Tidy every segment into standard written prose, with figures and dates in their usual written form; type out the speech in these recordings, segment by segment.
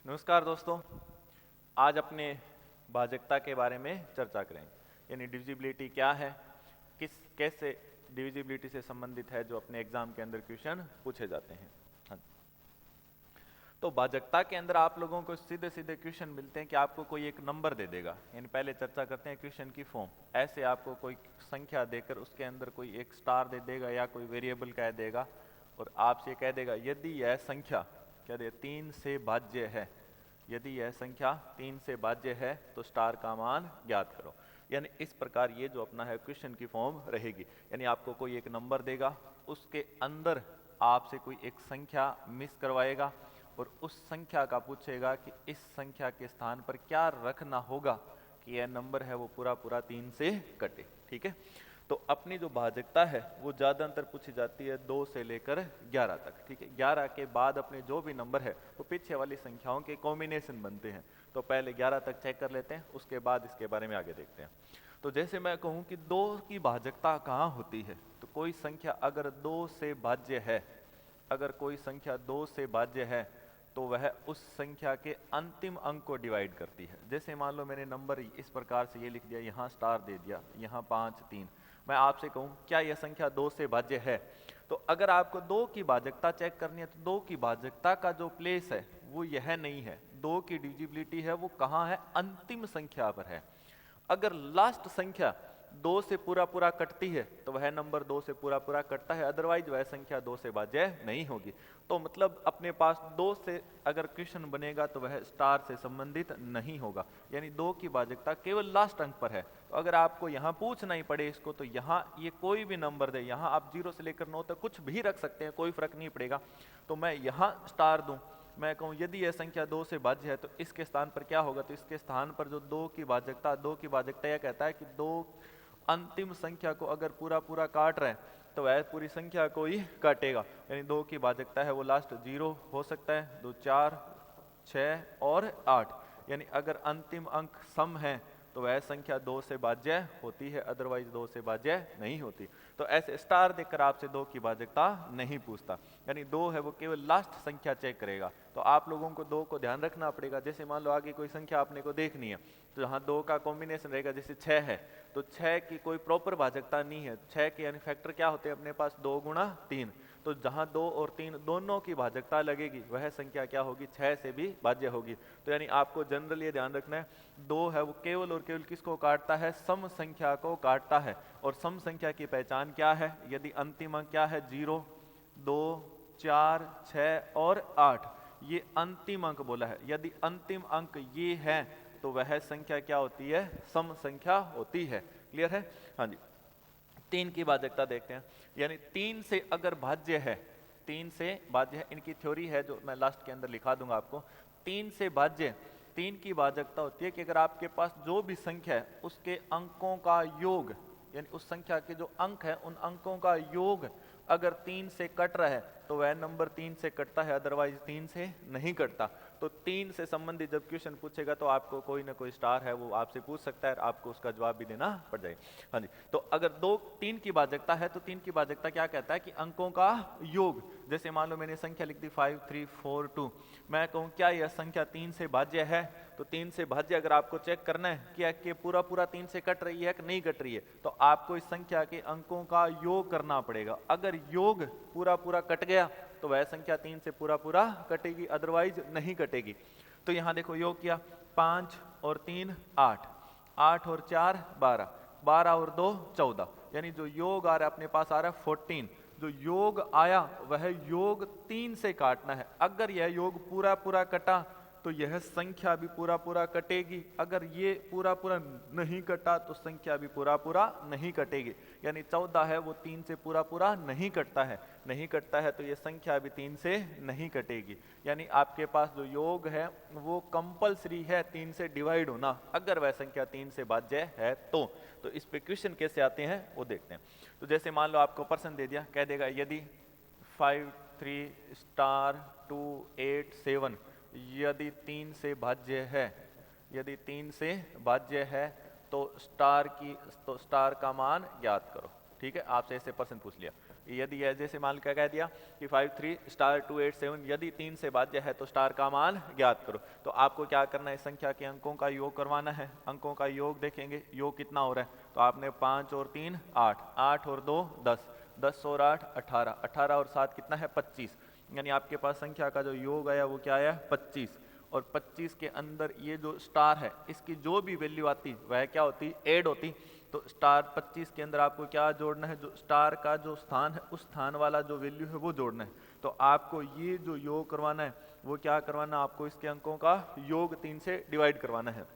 नमस्कार दोस्तों, आज अपने भाजकता के बारे में चर्चा करेंगे। यानी डिविजिबिलिटी क्या है, कैसे डिविजिबिलिटी से संबंधित है जो अपने एग्जाम के अंदर क्वेश्चन पूछे जाते हैं। हाँ, तो भाजकता के अंदर आप लोगों को सीधे सीधे क्वेश्चन मिलते हैं कि आपको कोई एक नंबर दे देगा। यानी पहले चर्चा करते हैं क्वेश्चन की फॉर्म। ऐसे आपको कोई संख्या देकर उसके अंदर कोई एक स्टार दे देगा या कोई वेरिएबल कह देगा और आपसे कह देगा यदि यह संख्या क्या दे 3 से भाज्य है, यदि यह संख्या 3 से भाज्य है तो स्टार का मान ज्ञात करो। यानी इस प्रकार ये जो अपना है क्वेश्चन की फॉर्म रहेगी। यानी आपको कोई एक नंबर देगा, उसके अंदर आपसे कोई एक संख्या मिस करवाएगा और उस संख्या का पूछेगा कि इस संख्या के स्थान पर क्या रखना होगा कि यह नंबर है वो पूरा पूरा 3 से कटे। ठीक है, तो अपनी जो भाजकता है वो ज्यादातर पूछी जाती है 2 से लेकर 11 तक। ठीक है, 11 के बाद अपने जो भी नंबर है वो पीछे वाली संख्याओं के कॉम्बिनेशन बनते हैं। तो पहले 11 तक चेक कर लेते हैं, उसके बाद इसके बारे में आगे देखते हैं। तो जैसे मैं कहूं कि 2 की भाजकता कहाँ होती है, तो कोई संख्या अगर 2 से भाज्य है, अगर कोई संख्या 2 से भाज्य है तो वह उस संख्या के अंतिम अंक को डिवाइड करती है। जैसे मान लो मैंने नंबर इस प्रकार से ये लिख दिया, यहाँ स्टार दे दिया, यहाँ 5 3। मैं आपसे कहूं क्या यह संख्या 2 से भाज्य है, तो अगर आपको 2 की भाजकता चेक करनी है तो 2 की भाजकता का जो प्लेस है वो यह नहीं है। 2 की डिविजिबिलिटी है वो कहाँ है, अंतिम संख्या पर है। अगर लास्ट संख्या 2 से पूरा पूरा कटती है तो वह नंबर 2 से पूरा पूरा कटता है, अदरवाइज वह संख्या 2 से भाज्य नहीं होगी। तो मतलब अपने पास 2 से अगर क्वेश्चन बनेगा तो वह स्टार से संबंधित नहीं होगा। यानी 2 की भाजकता केवल लास्ट अंक पर है। तो अगर आपको यहाँ पूछना ही पड़े इसको तो यहाँ ये कोई भी नंबर दे, यहाँ आप 0 से लेकर 9 तक कुछ भी रख सकते हैं, कोई फर्क नहीं पड़ेगा। तो मैं यहाँ स्टार दूं, मैं कहूं यदि यह संख्या 2 से भाज्य है तो इसके स्थान पर क्या होगा, तो इसके स्थान पर जो 2 की भाजकता यह कहता है कि 2 अंतिम संख्या को अगर पूरा पूरा काट रहे हैं तो वह पूरी संख्या को ही काटेगा। यानी 2 की भाजकता है वो लास्ट 0 हो सकता है, 2 4 6 और 8। यानी अगर अंतिम अंक सम है तो वह संख्या 2 से भाज्य होती है, अदरवाइज 2 से भाज्य नहीं होती। तो ऐसे स्टार देखकर आपसे 2 की भाजकता नहीं पूछता। यानी 2 है वो केवल लास्ट संख्या चेक करेगा। तो आप लोगों को 2 को ध्यान रखना पड़ेगा। जैसे मान लो आगे कोई संख्या आपने को देखनी है तो जहाँ 2 का कॉम्बिनेशन रहेगा, जैसे 6 है तो 6 की कोई प्रॉपर भाजकता नहीं है। 6 के यानी फैक्टर क्या होते हैं अपने पास, 2 गुणा 3। तो जहां 2 और 3 दोनों की भाजकता लगेगी वह संख्या क्या होगी, 6 से भी भाज्य होगी। तो यानी आपको जनरल ये ध्यान रखना है 2 है वो केवल और केवल किसको काटता है, सम संख्या को काटता है। और सम संख्या की पहचान क्या है, यदि अंतिम अंक क्या है 0 2 4 6 और 8, ये अंतिम अंक बोला है। यदि अंतिम अंक ये है तो वह संख्या क्या होती है, सम संख्या होती है। क्लियर है? हाँ जी। 3 की भाजकता देखते हैं। यानी 3 से अगर भाज्य है, 3 से भाज्य है, इनकी थ्योरी है जो मैं लास्ट के अंदर लिखा दूंगा आपको। 3 से भाज्य, 3 की भाजकता होती है कि अगर आपके पास जो भी संख्या है उसके अंकों का योग, यानी उस संख्या के जो अंक है उन अंकों का योग अगर 3 से कट रहा है तो वह नंबर 3 से कटता है, अदरवाइज 3 से नहीं कटता। तो 3 से संबंधित जब क्वेश्चन पूछेगा तो आपको कोई ना कोई स्टार है वो आपसे पूछ सकता है, आपको उसका जवाब भी देना पड़ जाएगा। हाँ जी। तो अगर 3 की भाजकता है तो 3 की भाजकता क्या कहता है कि अंकों का योग। जैसे मान लो मैंने संख्या लिख दी 5 3 4 2, मैं कहूँ क्या यह संख्या 3 से भाज्य है, तो 3 से भाज्य अगर आपको चेक करना है कि पूरा पूरा 3 से कट रही है कि नहीं कट रही है, तो आपको इस संख्या के अंकों का योग करना पड़ेगा। अगर योग पूरा पूरा कट गया तो वह संख्या 3 से पूरा पूरा कटेगी, अदरवाइज नहीं कटेगी। तो यहां देखो योग किया, 5 और 3 8, 8 और 4 12, 12 और 2 14। यानी जो योग आ रहा है अपने पास आ रहा है 14। जो योग आया वह योग 3 से काटना है। अगर यह योग पूरा पूरा कटा तो यह संख्या भी पूरा पूरा कटेगी, अगर ये पूरा पूरा नहीं कटा तो संख्या भी पूरा पूरा नहीं कटेगी। यानी 14 है वो 3 से पूरा पूरा नहीं कटता है, नहीं कटता है तो ये संख्या भी 3 से नहीं कटेगी। यानी आपके पास जो योग है वो कंपलसरी है 3 से डिवाइड होना, अगर वह संख्या 3 से भाज्य है तो इस पे क्वेश्चन कैसे आते हैं वो देखते हैं। तो जैसे मान लो आपको प्रश्न दे दिया, कह देगा यदि 5 3 स्टार 2 8 7 यदि 3 से भाज्य है, यदि 3 से भाज्य है तो स्टार का मान ज्ञात करो। ठीक है, आपसे ऐसे प्रश्न पूछ लिया। यदि यह जैसे मान क्या कह दिया कि 53 स्टार 287 यदि 3 से भाज्य है तो स्टार का मान ज्ञात करो। तो आपको क्या करना है, संख्या के अंकों का योग करवाना है। अंकों का योग देखेंगे, योग कितना हो रहा है, तो आपने 5 और 3 8, 8 और 2 10, 10 और 8 18, 18 और 7 कितना है 25, यानी आपके पास संख्या का जो योग आया वो क्या आया 25। और 25 के अंदर ये जो स्टार है इसकी जो भी वैल्यू आती वह क्या होती, ऐड होती। तो स्टार 25 के अंदर आपको क्या जोड़ना है, जो स्टार का जो स्थान है उस स्थान वाला जो वैल्यू है वो जोड़ना है। तो आपको ये जो योग करवाना है वो क्या करवाना, आपको इसके अंकों का योग 3 से डिवाइड करवाना है।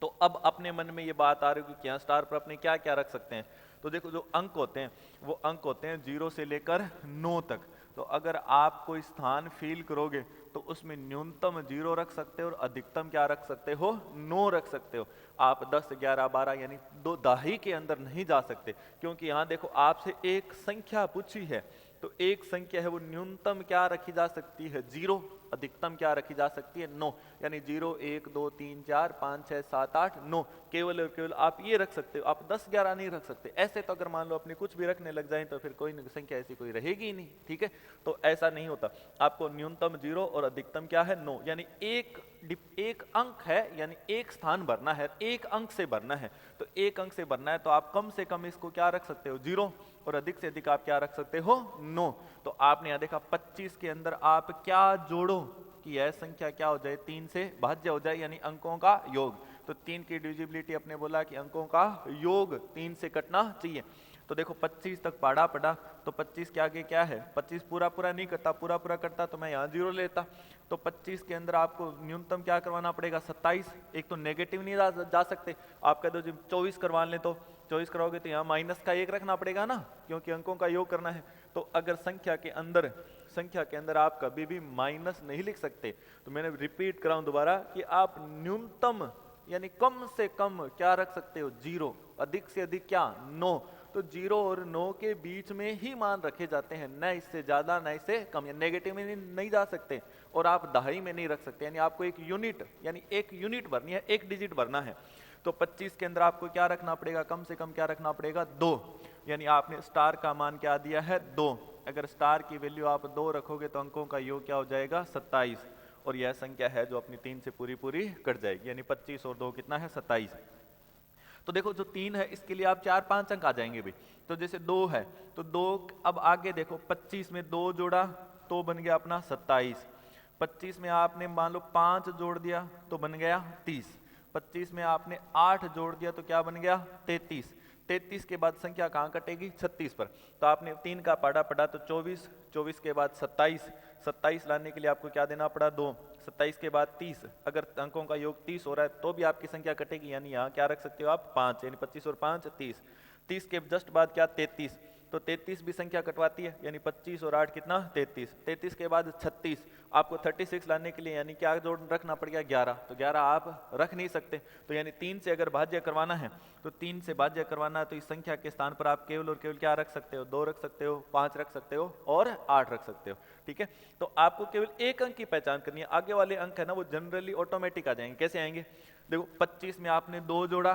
तो अब अपने मन में ये बात आ रही है कि क्या स्टार पर अपने क्या क्या रख सकते हैं। तो देखो जो अंक होते हैं वो अंक होते हैं 0 से लेकर 9 तक। तो अगर आप कोई स्थान फील करोगे तो उसमें न्यूनतम 0 रख सकते हो और अधिकतम क्या रख सकते हो, 9 रख सकते हो। आप 10 11 12 यानी दो दाही के अंदर नहीं जा सकते, क्योंकि यहाँ देखो आपसे एक संख्या पूछी है। तो एक संख्या है वो न्यूनतम क्या रखी जा सकती है 0, अधिकतम क्या रखी जा सकती है 9, यानी 0 1 2 3 4 5 6 7 8 9 केवल और केवल आप ये रख सकते हो, आप 10 11 नहीं रख सकते। ऐसे तो अगर मान लो अपने कुछ भी रखने लग जाए तो फिर कोई संख्या ऐसी कोई रहेगी ही नहीं, ठीक है। तो ऐसा नहीं होता, आपको न्यूनतम 0 और अधिकतम क्या है 9, यानी एक अंक है, यानी एक स्थान भरना है, एक अंक से भरना है। तो एक अंक से भरना है तो आप कम से कम इसको क्या रख सकते हो 0 और अधिक से अधिक आप क्या रख सकते हो 9। तो आपने यहां देखा 25 के अंदर आप क्या जोड़ो कि यह संख्या क्या हो जाए 3 से भाज्य हो जाए, यानी अंकों का योग। तो 3 की डिविजिबिलिटी अपने बोला कि अंकों का योग 3 से कटना चाहिए। तो देखो 25 तक पढ़ा तो 25 के आगे क्या है, 25 पूरा पूरा नहीं करता, पूरा पूरा करता तो मैं यहाँ 0 लेता। तो 25 के अंदर आपको न्यूनतम क्या करवाना पड़ेगा 27। एक तो नेगेटिव नहीं जा सकते, आप कह दो जी 24 करवा लें, तो 24 कराओगे तो यहाँ माइनस का 1 रखना पड़ेगा ना, क्योंकि अंकों का योग करना है। तो अगर संख्या के अंदर आप कभी भी माइनस नहीं लिख सकते। तो मैंने रिपीट कराऊं दोबारा कि आप न्यूनतम यानी कम से कम क्या रख सकते हो 0, अधिक से अधिक क्या 9। तो 0 और 9 के बीच में ही मान रखे जाते हैं, न इससे ज्यादा न इससे कम। नेगेटिव में नहीं जा सकते और आप दहाई में नहीं रख सकते, यानी आपको एक यूनिट भरनी है, एक डिजिट भरना है। तो 25 के अंदर आपको क्या रखना पड़ेगा, कम से कम क्या रखना पड़ेगा 2, यानी आपने स्टार का मान क्या दिया है 2। अगर स्टार की वैल्यू आप 2 रखोगे तो अंकों का योग क्या हो जाएगा 27, और यह संख्या है जो अपनी 3 से पूरी पूरी कट जाएगी, यानी 25 और 2 कितना है 27। तो देखो जो 3 है इसके लिए आप 4 5 अंक आ जाएंगे भी। तो जैसे 2 है तो 2, अब आगे देखो 25 में 2 जोड़ा तो बन गया अपना 27। 25 में आपने मान लो 5 जोड़ दिया तो बन गया 30। 25 में आपने 8 जोड़ दिया तो क्या बन गया 33। 33 के बाद संख्या कहाँ कटेगी 36 पर। तो आपने 3 का पढ़ा तो 24, 24 के बाद 27, 27 लाने के लिए आपको क्या देना पड़ा 2, 27 के बाद 30। अगर अंकों का योग 30 हो रहा है तो भी आपकी संख्या कटेगी, यानी यहाँ क्या रख सकते हो आप 5, यानी 25 और 5 30। 30 के जस्ट बाद क्या 33, तो 33 भी संख्या कटवाती है, यानी 25 और 8 कितना 33। 33 के बाद 36, आपको 36 लाने के लिए यानी क्या जोड़ रखना पड़ गया 11, तो 11 आप रख नहीं सकते। तो यानी 3 से अगर भाज्य करवाना है तो 3 से भाज्य करवाना है तो इस संख्या के स्थान पर आप केवल और केवल क्या रख सकते हो 2 रख सकते हो, 5 रख सकते हो और 8 रख सकते हो, ठीक है। तो आपको केवल एक अंक की पहचान करनी है, आगे वाले अंक है ना वो जनरली ऑटोमेटिक आ जाएंगे। कैसे आएंगे, देखो 25 में आपने 2 जोड़ा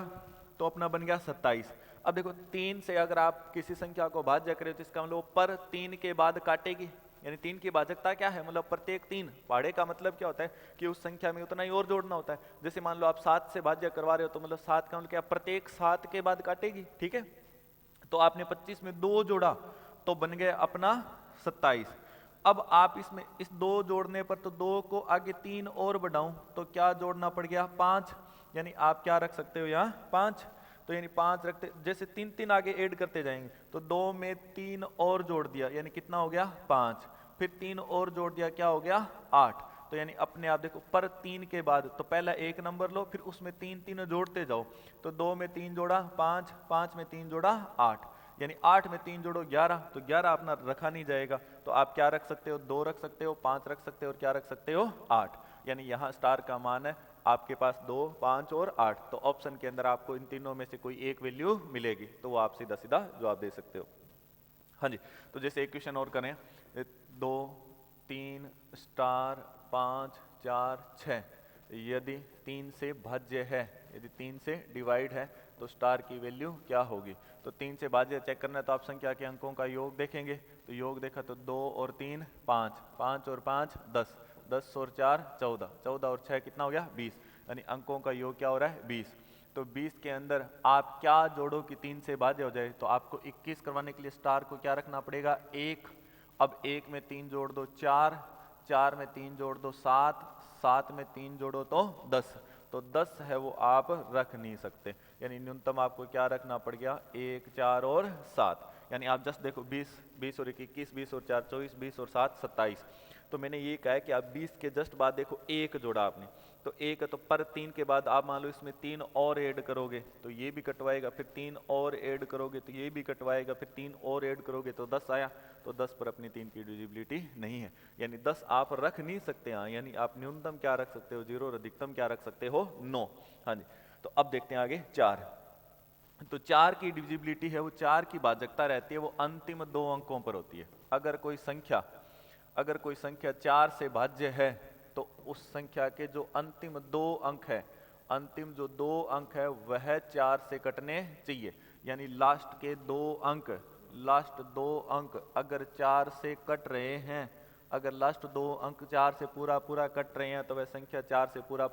तो अपना बन गया 27। अब देखो 3 से अगर आप किसी संख्या को भाज्य करें तो इसका मतलब पर 3 के बाद काटेगी, यानी 3 की भाजकता क्या है, मतलब प्रत्येक 3। पहाड़े का मतलब क्या होता है कि उस संख्या में उतना ही और जोड़ना होता है। जैसे मान लो आप 7 से भाज्य करवा रहे हो तो मतलब 7 का मतलब क्या प्रत्येक 7 के बाद काटेगी, ठीक है। तो आपने 25 में 2 जोड़ा तो बन गया अपना 27। अब आप इसमें इस 2 जोड़ने पर तो 2 को आगे 3 और बढ़ाऊं तो क्या जोड़ना पड़ गया 5, यानी आप क्या रख सकते हो यहाँ 5। तो यानी 5 रखते, जैसे 3 3 आगे ऐड करते जाएंगे तो 2 में 3 और जोड़ दिया यानी कितना हो गया 5, फिर 3 और जोड़ दिया क्या हो गया 8। तो यानी अपने आप देखो पर 3 के बाद तो पहला एक नंबर लो फिर उसमें 3 3 जोड़ते जाओ। तो 2 में 3 जोड़ा 5, 5 में 3 जोड़ा 8, यानी 8 में 3 जोड़ो 11, तो 11 अपना रखा नहीं जाएगा। तो आप क्या रख सकते हो 2 रख सकते हो, 5 रख सकते हो और क्या रख सकते हो 8, यानी यहाँ स्टार का मान है आपके पास 2 5 और 8। तो ऑप्शन के अंदर आपको इन तीनों में से कोई एक वैल्यू मिलेगी तो वो आप सीधा सीधा जवाब दे सकते हो। हाँ जी, तो जैसे एक क्वेश्चन और करें 2 3 स्टार 5 4 6 यदि 3 से भाज्य है यदि 3 से डिवाइड है तो स्टार की वैल्यू क्या होगी। तो 3 से भाज्य चेक करना है तो आप संख्या के अंकों का योग देखेंगे, तो योग देखा तो 2 और 3 5, 5 और 5 10, 10 और 4 14, 14 और 6 कितना हो गया 20, यानी अंकों का योग क्या हो रहा है 20। तो 20 के अंदर आप क्या जोड़ो कि 3 से भाज्य हो जाए, तो आपको 21 करवाने के लिए स्टार को क्या रखना पड़ेगा 1। अब 1 में 3 जोड़ दो 4, 4 में 3 जोड़ दो 7, 7 में 3 जोड़ो तो 10, तो 10 है वो आप रख नहीं सकते, यानी न्यूनतम आपको क्या रखना पड़ गया 1 4 और 7, यानी आप जस्ट देखो 20, 20 और 21, 20 और 4 24, 20 और 7 27। तो मैंने ये कहा है कि आप 20 के जस्ट बाद देखो 1 जोड़ा आपने, तो 1 है तो पर 3 के बाद आप मान लो इसमें 3 और ऐड करोगे तो ये भी कटवाएगा, फिर 3 और ऐड करोगे तो ये भी कटवाएगा, फिर 3 और ऐड करोगे तो 10 आया, तो 10 पर अपनी 3 की डिविजिबिलिटी नहीं है, यानी 10 आप रख नहीं सकते। हाँ, यानी आप न्यूनतम क्या रख सकते हो 0 और अधिकतम क्या रख सकते हो 9। हाँ जी, तो अब देखते हैं आगे 4। तो 4 की डिविजिबिलिटी है वो 4 की भाजकता रहती है वो अंतिम 2 अंकों पर होती है। अगर कोई संख्या 4 से भाज्य है तो उस संख्या के जो अंतिम 2 अंक है, अंतिम जो 2 अंक है वह 4 से कटने चाहिए, यानी लास्ट के 2 अंक अगर 4 से कट रहे हैं, अगर लास्ट 2 अंक 4 से पूरा कट रहे हैं तो वह संख्या 4 से पूरा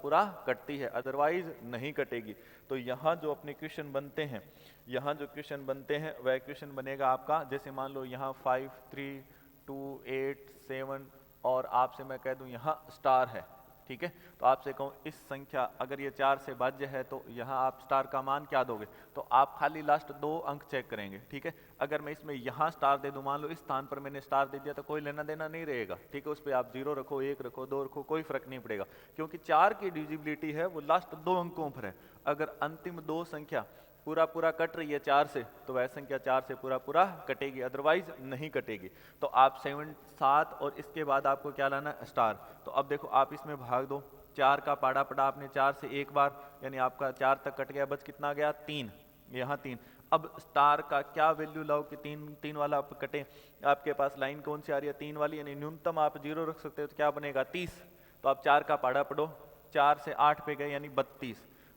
कटती है, अदरवाइज नहीं कटेगी। तो यहाँ जो अपने क्वेश्चन बनते हैं, वह क्वेश्चन बनेगा आपका, जैसे मान लो यहाँ 5 3 2 8 7 और आपसे मैं कह दूं यहाँ स्टार है, ठीक है, तो आपसे कहूँ इस संख्या अगर ये 4 से भाज्य है तो यहाँ आप स्टार का मान क्या दोगे, तो आप खाली लास्ट 2 अंक चेक करेंगे, ठीक है। अगर मैं इसमें यहाँ स्टार दे दूं, मान लो इस स्थान पर मैंने स्टार दे दिया तो कोई लेना देना नहीं रहेगा, ठीक है, उस पर आप 0 रखो 1 रखो 2 रखो कोई फर्क नहीं पड़ेगा, क्योंकि 4 की डिविजिबिलिटी है वो लास्ट 2 अंकों पर है। अगर अंतिम 2 संख्या पूरा कट रही है 4 से तो वह संख्या 4 से पूरा कटेगी, अदरवाइज नहीं कटेगी। तो आप 7 और इसके बाद आपको क्या लाना है स्टार। तो अब देखो आप इसमें भाग दो, 4 का पाड़ा पड़ा आपने 4 से एक बार, यानी आपका 4 तक कट गया, बच कितना गया 3, यहाँ 3। अब स्टार का क्या वैल्यू लाओ कि 3 वाला आप कटे, आपके पास लाइन कौन सी आ रही है 3 वाली, यानी न्यूनतम आप 0 रख सकते हो, तो क्या बनेगा 30। तो आप 4 का पाड़ा पढ़ो, 4 से 8 पे गए यानी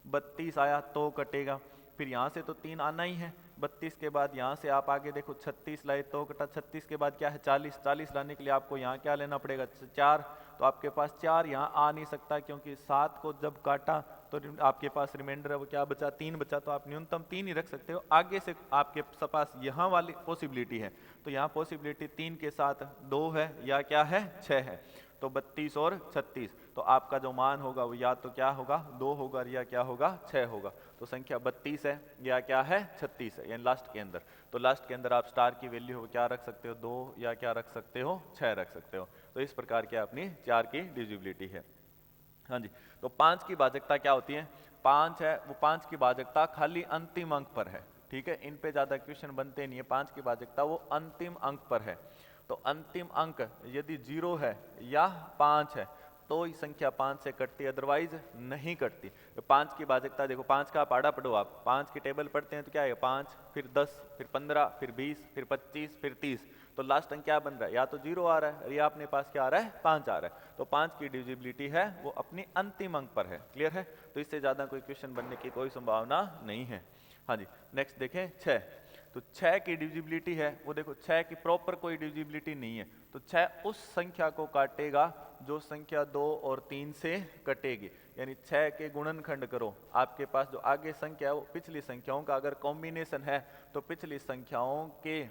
32 आया तो कटेगा, फिर यहाँ से तो 3 आना ही है, 32 के बाद यहाँ से आप आगे देखो 36 लाए तो कटा, 36 के बाद क्या है 40 लाने के लिए आपको यहाँ क्या लेना पड़ेगा 4, तो आपके पास 4 यहाँ आ नहीं सकता, क्योंकि 7 को जब काटा तो आपके पास रिमाइंडर है वो क्या बचा 3 बचा, तो आप न्यूनतम 3 ही रख सकते हो। आगे से आपके पास यहाँ वाली पॉसिबिलिटी है, तो यहाँ पॉसिबिलिटी 3 के साथ 2 है या क्या है 6 है, तो 32 और 36, तो आपका जो मान होगा वो या तो क्या होगा 2 होगा या क्या होगा 6 होगा। तो संख्या 32 है या क्या है 36 है, यानी लास्ट के अंदर। तो लास्ट के अंदर आप स्टार की वैल्यू क्या रख सकते हो 2 या क्या रख सकते हो 6 रख सकते हो। तो इस प्रकार की अपनी 4 की डिविजिबिलिटी है। हाँ जी, तो 5 की भाजकता क्या होती है, 5 है वो 5 की भाजकता खाली अंतिम अंक पर है, ठीक है, इन पे ज्यादा क्वेश्चन बनते नहीं है। 5 की भाजकता वो अंतिम अंक पर है, तो अंतिम अंक यदि 0 है या 5 है तो ही संख्या 5 से कटती है, अदरवाइज नहीं कटती। तो 5 की भाजकता देखो, 5 का पाड़ा पढ़ो आप, 5 की टेबल पढ़ते हैं तो क्या है 5 फिर 10 फिर 15 फिर 20 फिर 25 फिर 30, तो लास्ट अंक क्या बन रहा है या तो 0 आ रहा है या अपने पास क्या आ रहा है 5 आ रहा है। तो 5 की डिविजिबिलिटी है वो अपनी अंतिम अंक पर है, क्लियर है। तो इससे ज्यादा कोई क्वेश्चन बनने की कोई संभावना नहीं है। हाँ जी, नेक्स्ट देखें 6। तो 6 की डिविजिबिलिटी है वो देखो, 6 की प्रॉपर कोई डिविजिबिलिटी नहीं है, तो 6 उस संख्या को काटेगा जो संख्या 2 और 3 से कटेगी, यानी 6 के गुणनखंड करो, आपके पास जो आगे संख्या है वो पिछली संख्याओं का अगर कॉम्बिनेशन है तो पिछली संख्याओं के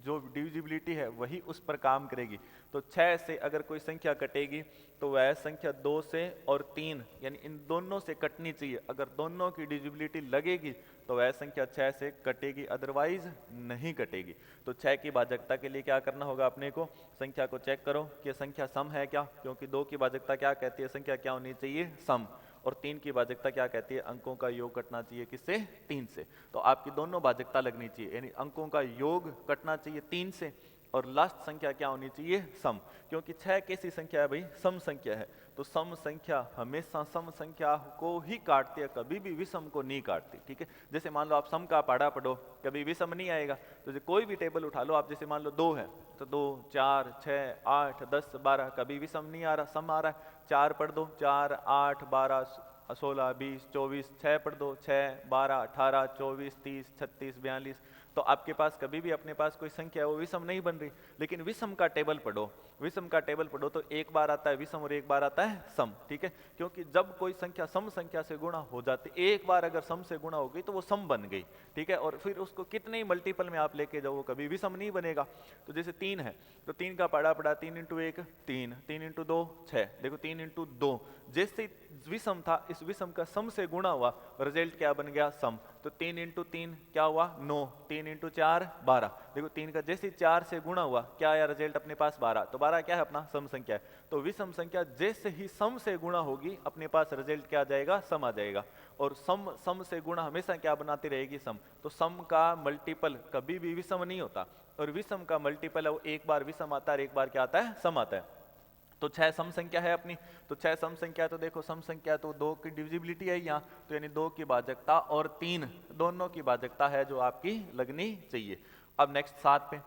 जो डिविजिबिलिटी है वही उस पर काम करेगी। तो 6 से अगर कोई संख्या कटेगी तो वह संख्या 2 से और 3 यानी इन दोनों से कटनी चाहिए, अगर दोनों की डिविजिबिलिटी लगेगी तो वह संख्या 6 से कटेगी, अदरवाइज नहीं कटेगी। तो 6 की भाजकता के लिए क्या करना होगा अपने को, संख्या को चेक करो कि संख्या सम है क्या, क्योंकि 2 की भाजकता क्या कहती है संख्या क्या होनी चाहिए सम, और 3 की भाजकता क्या कहती है अंकों का योग कटना चाहिए किससे 3 से। तो आपकी दोनों भाजकता लगनी चाहिए, यानी अंकों का योग कटना चाहिए 3 से और लास्ट संख्या क्या होनी चाहिए सम, क्योंकि 6 कैसी संख्या है भाई सम संख्या है, तो सम संख्या हमेशा सम संख्या को ही काटती है, कभी भी विषम को नहीं काटती, ठीक है। जैसे मान लो आप सम का पाड़ा पढ़ो कभी विषम नहीं आएगा, तो कोई भी टेबल उठा लो आप, जैसे मान लो 2 है तो 2 4 6 8 10 12 कभी विषम नहीं आ रहा, सम आ रहा है। 4 पढ़ दो 4 8 12 16, 20, 24, 6 पढ़ दो, 6, 12, 18, 24, 30, 36, 42। तो आपके पास कभी भी अपने पास कोई संख्या है वो विषम नहीं बन रही, लेकिन विषम का टेबल पढ़ो, विषम का टेबल पढ़ो तो एक बार आता है विषम और एक बार आता है सम, ठीक है। क्योंकि जब कोई संख्या सम संख्या से गुणा हो जाती, एक बार अगर सम से गुणा हो गई तो वो सम बन गई, ठीक है। और फिर उसको कितने ही मल्टीपल में आप लेके जाओ वो कभी विषम नहीं बनेगा। तो जैसे 3 है तो 3 का पढ़ा 3 इंटू 1 3, 3 इंटू 2 6, देखो 3 इंटू 2 जैसे विषम था इस विषम का सम से गुणा हुआ, रिजल्ट क्या बन गया सम। तो 3 इंटू 3 क्या हुआ 9, 3 इंटू 4 12, देखो 3 का जैसे 4 से गुणा हुआ क्या आया रिजल्ट अपने पास 12, तो 12 क्या है अपना सम संख्या है। तो विषम संख्या जैसे ही सम से गुणा होगी अपने पास रिजल्ट क्या आ जाएगा सम आ जाएगा। और सम से गुणा हमेशा क्या बनाती रहेगी सम। तो सम का मल्टीपल कभी भी विषम नहीं होता, और विषम का मल्टीपल है वो एक बार विषम आता है और एक बार क्या आता है सम आता है। तो 6 सम संख्या है अपनी, तो 6 सम संख्या, तो देखो सम संख्या तो 2 की डिविजिबिलिटी है यहाँ, तो यानी 2 की भाजकता और 3 दोनों की भाजकता है जो आपकी लगनी चाहिए। अब नेक्स्ट 7 पे,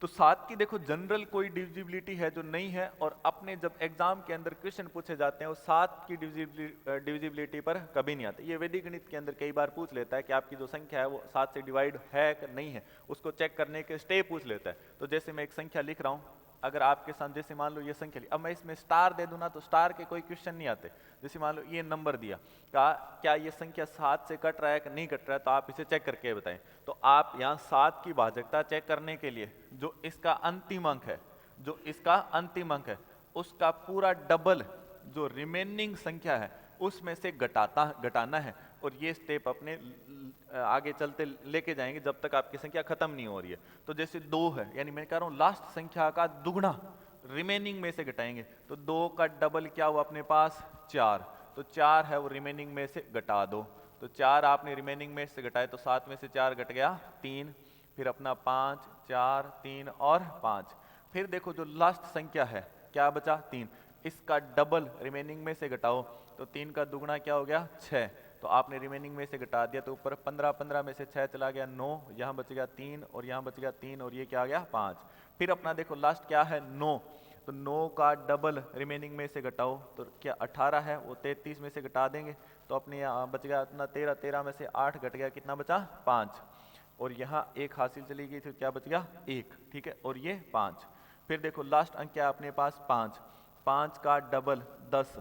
तो 7 की देखो जनरल कोई डिविजिबिलिटी है जो नहीं है, और अपने जब एग्जाम के अंदर क्वेश्चन पूछे जाते हैं वो 7 की डिविजिबिलिटी पर कभी नहीं आते। ये वैदिक गणित के अंदर कई बार पूछ लेता है कि आपकी जो संख्या है वो 7 से डिवाइड है कि नहीं है, उसको चेक करने के स्टेप पूछ लेता है। तो जैसे मैं एक संख्या लिख रहा हूँ, अगर आपके साथ जैसे मान लो ये संख्या ली, अब मैं इसमें स्टार दे दूं ना तो स्टार के कोई क्वेश्चन नहीं आते। जैसे मान लो ये नंबर दिया, क्या ये संख्या 7 से कट रहा है कि नहीं कट रहा है, तो आप इसे चेक करके बताएं। तो आप यहाँ 7 की भाजकता चेक करने के लिए जो इसका अंतिम अंक है, जो इसका अंतिम अंक है उसका पूरा डबल जो रिमेनिंग संख्या है उसमें से घटाना है, और ये स्टेप अपने आगे चलते लेके जाएंगे जब तक आपकी संख्या खत्म नहीं हो रही है। तो जैसे 2 है, यानी मैं कह रहा हूं लास्ट संख्या का दुगना रिमेनिंग में से घटाएंगे, तो 2 का डबल क्या हुआ अपने पास 4, तो 4 है वो रिमेनिंग में से घटा दो, तो 4 आपने रिमेनिंग में से घटाए तो 7 में से 4 घट गया 3, फिर अपना 5 4 3 और 5, फिर देखो जो लास्ट संख्या है क्या बचा 3, इसका डबल रिमेनिंग में से घटाओ, तो 3 का दुगना क्या हो गया 6, तो आपने रिमेनिंग में से घटा दिया तो ऊपर 15, 15 में से 6 चला गया 9, यहाँ बच गया 3 और यहाँ बच गया 3 और ये क्या आ गया 5। फिर अपना देखो लास्ट क्या है 9, तो 9 का डबल रिमेनिंग में से घटाओ तो क्या 18 है वो 33 में से घटा देंगे, तो अपने यहाँ बच गया अपना 13, 13 में से 8 घट गया कितना बचा 5, और यहाँ 1 हासिल चली गई तो क्या बच गया 1, ठीक है, और ये 5। फिर देखो लास्ट अंक क्या अपने पास 5, 5 का डबल 10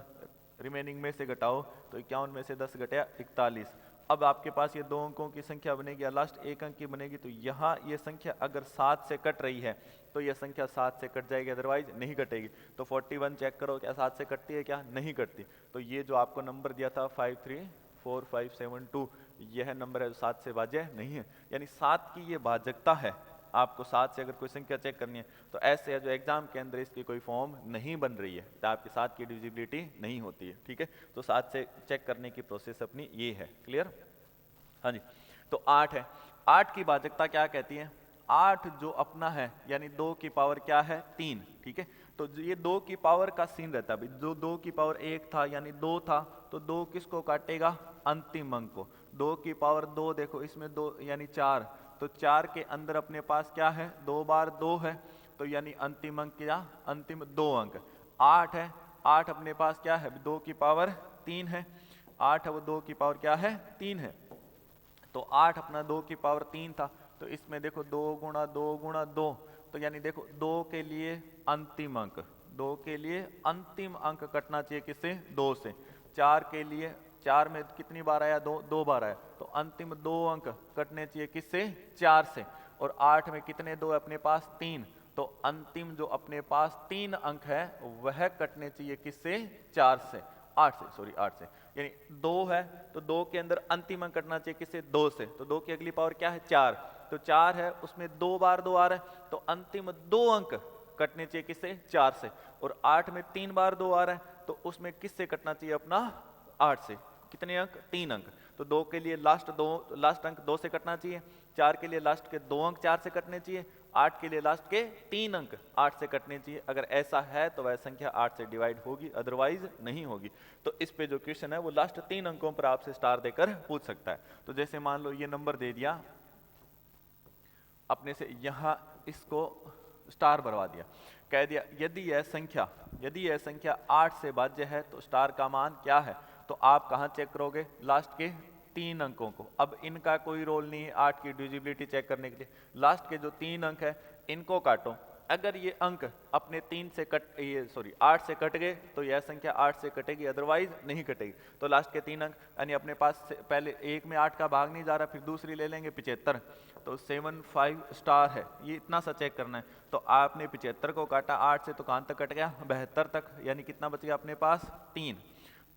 रिमेनिंग में से घटाओ तो 51 में से 10 घटाया 41। अब आपके पास ये 2 अंकों की संख्या बनेगी, लास्ट 1 अंक की बनेगी, तो यहाँ ये संख्या अगर 7 से कट रही है तो ये संख्या 7 से कट जाएगी, अदरवाइज नहीं कटेगी। तो 41 चेक करो क्या 7 से कटती है क्या, नहीं कटती। तो ये जो आपको नंबर दिया था 534572 यह नंबर है जो 7 से भाज्य नहीं है, यानी 7 की ये भाजकता है। आपको 7 से अगर कोई संख्या चेक करनी है तो ऐसे है जो एग्जाम के अंदर इसकी कोई फॉर्म नहीं बन रही है तो आपके 7 की डिविजिबिलिटी नहीं होती है, ठीक है। तो 7 से चेक करने की प्रोसेस अपनी ये है, क्लियर। हाँ जी, तो 8 है, 8 की भाजकता क्या कहती है, 8 जो अपना है यानी 2 की पावर क्या है 3, ठीक है। तो ये 2 की पावर का सीन रहता है, जो 2 की पावर 1 था यानी 2 था, तो 2 किसको काटेगा अंतिम अंक को। 2 की पावर 2 देखो इसमें 2 यानी 4, तो 4 के अंदर अपने पास क्या है 2 बार 2 है, तो यानी अंतिम अंक क्या अंतिम 2 अंक। 8 है, 8 अपने पास क्या है 2 की पावर 3 है, 8 है वो 2 की पावर क्या है 3 है, तो 8 अपना 2 की पावर 3 था, तो इसमें देखो 2 गुणा 2 गुणा 2, तो यानी देखो 2 के लिए अंतिम अंक, 2 के लिए अंतिम अंक कटना चाहिए किससे 2 से। 4 के लिए 4 में कितनी बार आया 2, 2 बार आया, तो अंतिम 2 अंक कटने चाहिए किससे 4 से। और 8 में कितने 2 अपने पास 3, तो अंतिम जो अपने पास 3 अंक है वह कटने चाहिए किससे 4 से 8 से, सॉरी 8 से, यानी 2 है तो 2 के अंदर अंतिम अंक कटना चाहिए किससे 2 से, तो 2 की अगली पावर क्या है 4, तो 4 है उसमें 2 बार 2 आ रहा है, तो अंतिम 2 अंक कटने चाहिए किससे 4 से। और 8 में 3 बार 2 आ रहा है, तो उसमें किससे कटना चाहिए अपना 8 से, कितने अंक 3 अंक, तो 2 के लिए लास्ट अंक 2 से कटना चाहिए, 4 के लिए लास्ट के 2 अंक 4 से कटने चाहिए, 8 के लिए लास्ट के 3 अंक 8 से कटने चाहिए। अगर ऐसा है तो वह संख्या 8 से डिवाइड होगी, अदरवाइज नहीं होगी। तो इस पे जो क्वेश्चन है वो लास्ट 3 अंकों पर आपसे स्टार देकर पूछ सकता है। तो जैसे मान लो ये नंबर दे दिया अपने से, यहां इसको स्टार भरवा दिया, कह दिया यदि यह संख्या 8 से भाज्य है तो स्टार का मान क्या है, तो आप कहाँ चेक करोगे? लास्ट के 3 अंकों को। अब इनका कोई रोल नहीं है 8 की डिविजिबिलिटी चेक करने के लिए। लास्ट के जो 3 अंक है इनको काटो। अगर ये अंक अपने 8 से कट गए तो यह संख्या 8 से कटेगी, अदरवाइज नहीं कटेगी। तो लास्ट के 3 अंक यानी अपने पास पहले एक में 8 का भाग नहीं जा रहा, फिर दूसरी ले लेंगे 75, तो 75 स्टार है, ये इतना सा चेक करना है। तो आपने 75 को काटा 8 से, तो कहाँ तक कट गया? 72 तक, यानी कितना बच गया अपने पास?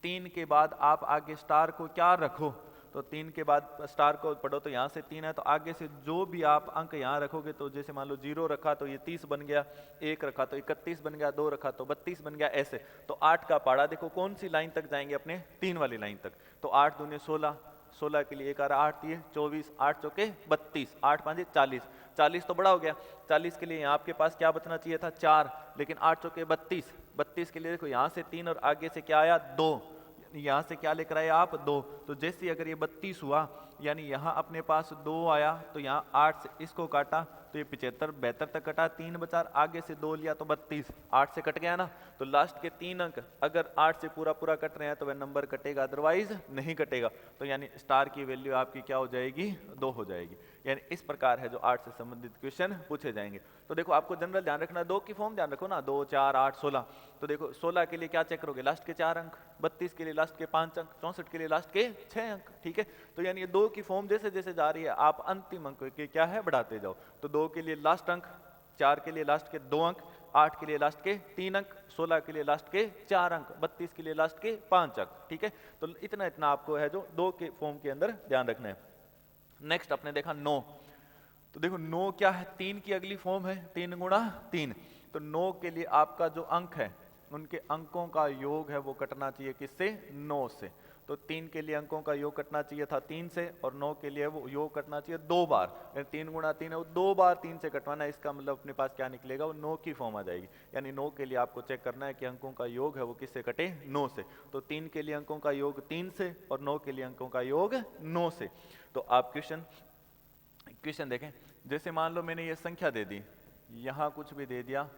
3 के बाद आप आगे स्टार को क्या रखो? तो 3 के बाद स्टार को पढ़ो तो यहाँ से 3 है, तो आगे से जो भी आप अंक यहाँ रखोगे, तो जैसे मान लो 0 रखा तो ये 30 बन गया, 1 रखा तो 31 बन गया, 2 रखा तो 32 बन गया, ऐसे। तो 8 का पाड़ा देखो कौन सी लाइन तक जाएंगे? अपने 3 वाली लाइन तक। तो 8 दूनी 16, 16 के लिए 1 आ रहा 8 दिए 24, 8 चौके 32, 8 पाँच 40, 40 तो बड़ा हो गया। 40 के लिए यहाँ आपके पास क्या बचना चाहिए था? 4, लेकिन 8 चौके 32, 32 के लिए देखो यहाँ से 3 और आगे से क्या आया? 2, यहाँ से क्या लेकर आए आप? 2। तो जैसे अगर ये 32 हुआ यानी यहाँ अपने पास 2 आया, तो यहाँ 8 से इसको काटा तो ये 75 72 तक कटा, 3 बचा, आगे से 2 लिया तो 32, 8 से कट गया ना। तो लास्ट के 3 अंक अगर 8 से पूरा पूरा कट रहे हैं तो वह नंबर कटेगा, अदरवाइज नहीं कटेगा। तो यानी स्टार की वैल्यू आपकी क्या हो जाएगी? 2 हो जाएगी। यानी इस प्रकार है जो 8 से संबंधित क्वेश्चन पूछे जाएंगे। तो देखो आपको जनरल ध्यान रखना, 2 की फॉर्म ध्यान रखो ना, 2 4 8 16। तो देखो 16 के लिए क्या चेक करोगे? लास्ट के 4 अंक, 32 के लिए लास्ट के 5 अंक, 64 के लिए लास्ट के 6 अंक, ठीक है। तो यानी ये 2 की फॉर्म जैसे जैसे जा रही है आप अंतिम अंक के क्या है बढ़ाते जाओ। तो 2 के लिए लास्ट अंक, 4 के लिए लास्ट के 2 अंक, 8 के लिए लास्ट के 3 अंक, 16 के लिए लास्ट के 4 अंक, 32 के लिए लास्ट के 5 अंक, ठीक है। तो इतना इतना आपको है जो 2 के फॉर्म के अंदर ध्यान रखना है। नेक्स्ट आपने देखा 9। तो देखो 9 क्या है? 3 की अगली फॉर्म है 3 गुणा 3। तो 9 के लिए आपका जो अंक है उनके अंकों का योग है वो कटना चाहिए किससे? 9 से। तो 3 के लिए अंकों का योग कटना चाहिए था 3 से, और 9 के लिए वो योग कटना चाहिए 2 बार। 3 गुणा 3 है वो 2 बार 3 से कटवाना है, इसका मतलब अपने पास क्या निकलेगा? वो 9 की फॉर्म आ जाएगी। यानी 9 के लिए आपको चेक करना है कि अंकों का योग है वो किससे कटे? 9 से। तो 3 के लिए अंकों का योग 3 से और 9 के लिए अंकों का योग 9 से। तो आप क्वेश्चन देखें, जैसे मान लो मैंने ये संख्या दे दी, यहां कुछ भी दे दिया,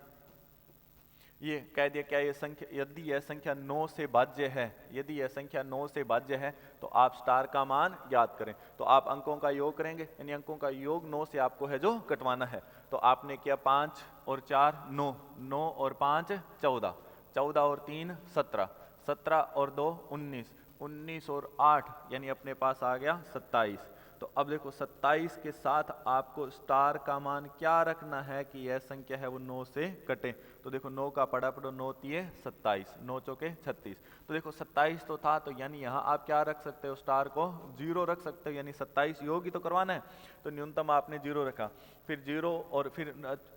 ये कह दिया क्या ये संख्या, यदि यह संख्या 9 से भाज्य है, यदि यह संख्या 9 से भाज्य है तो आप स्टार का मान ज्ञात करें। तो आप अंकों का योग करेंगे, यानी अंकों का योग 9 से आपको है जो कटवाना है। तो आपने किया 5 और 4 9, 9 और 5 14, 14 और 3 17, 17 और 2 19, 19 और 8 यानी अपने पास आ गया 27। तो अब देखो 27 के साथ आपको स्टार का मान क्या रखना है कि यह संख्या है वो 9 से कटे। तो देखो 9 का पड़ा पड़ो 9 तिये 27, 9 चौके 36। तो देखो 27 तो था, तो यानी यहाँ आप क्या रख सकते हो? स्टार को 0 रख सकते हो, यानी 27 योग ही तो करवाना है। तो न्यूनतम आपने 0 रखा, फिर 0 और फिर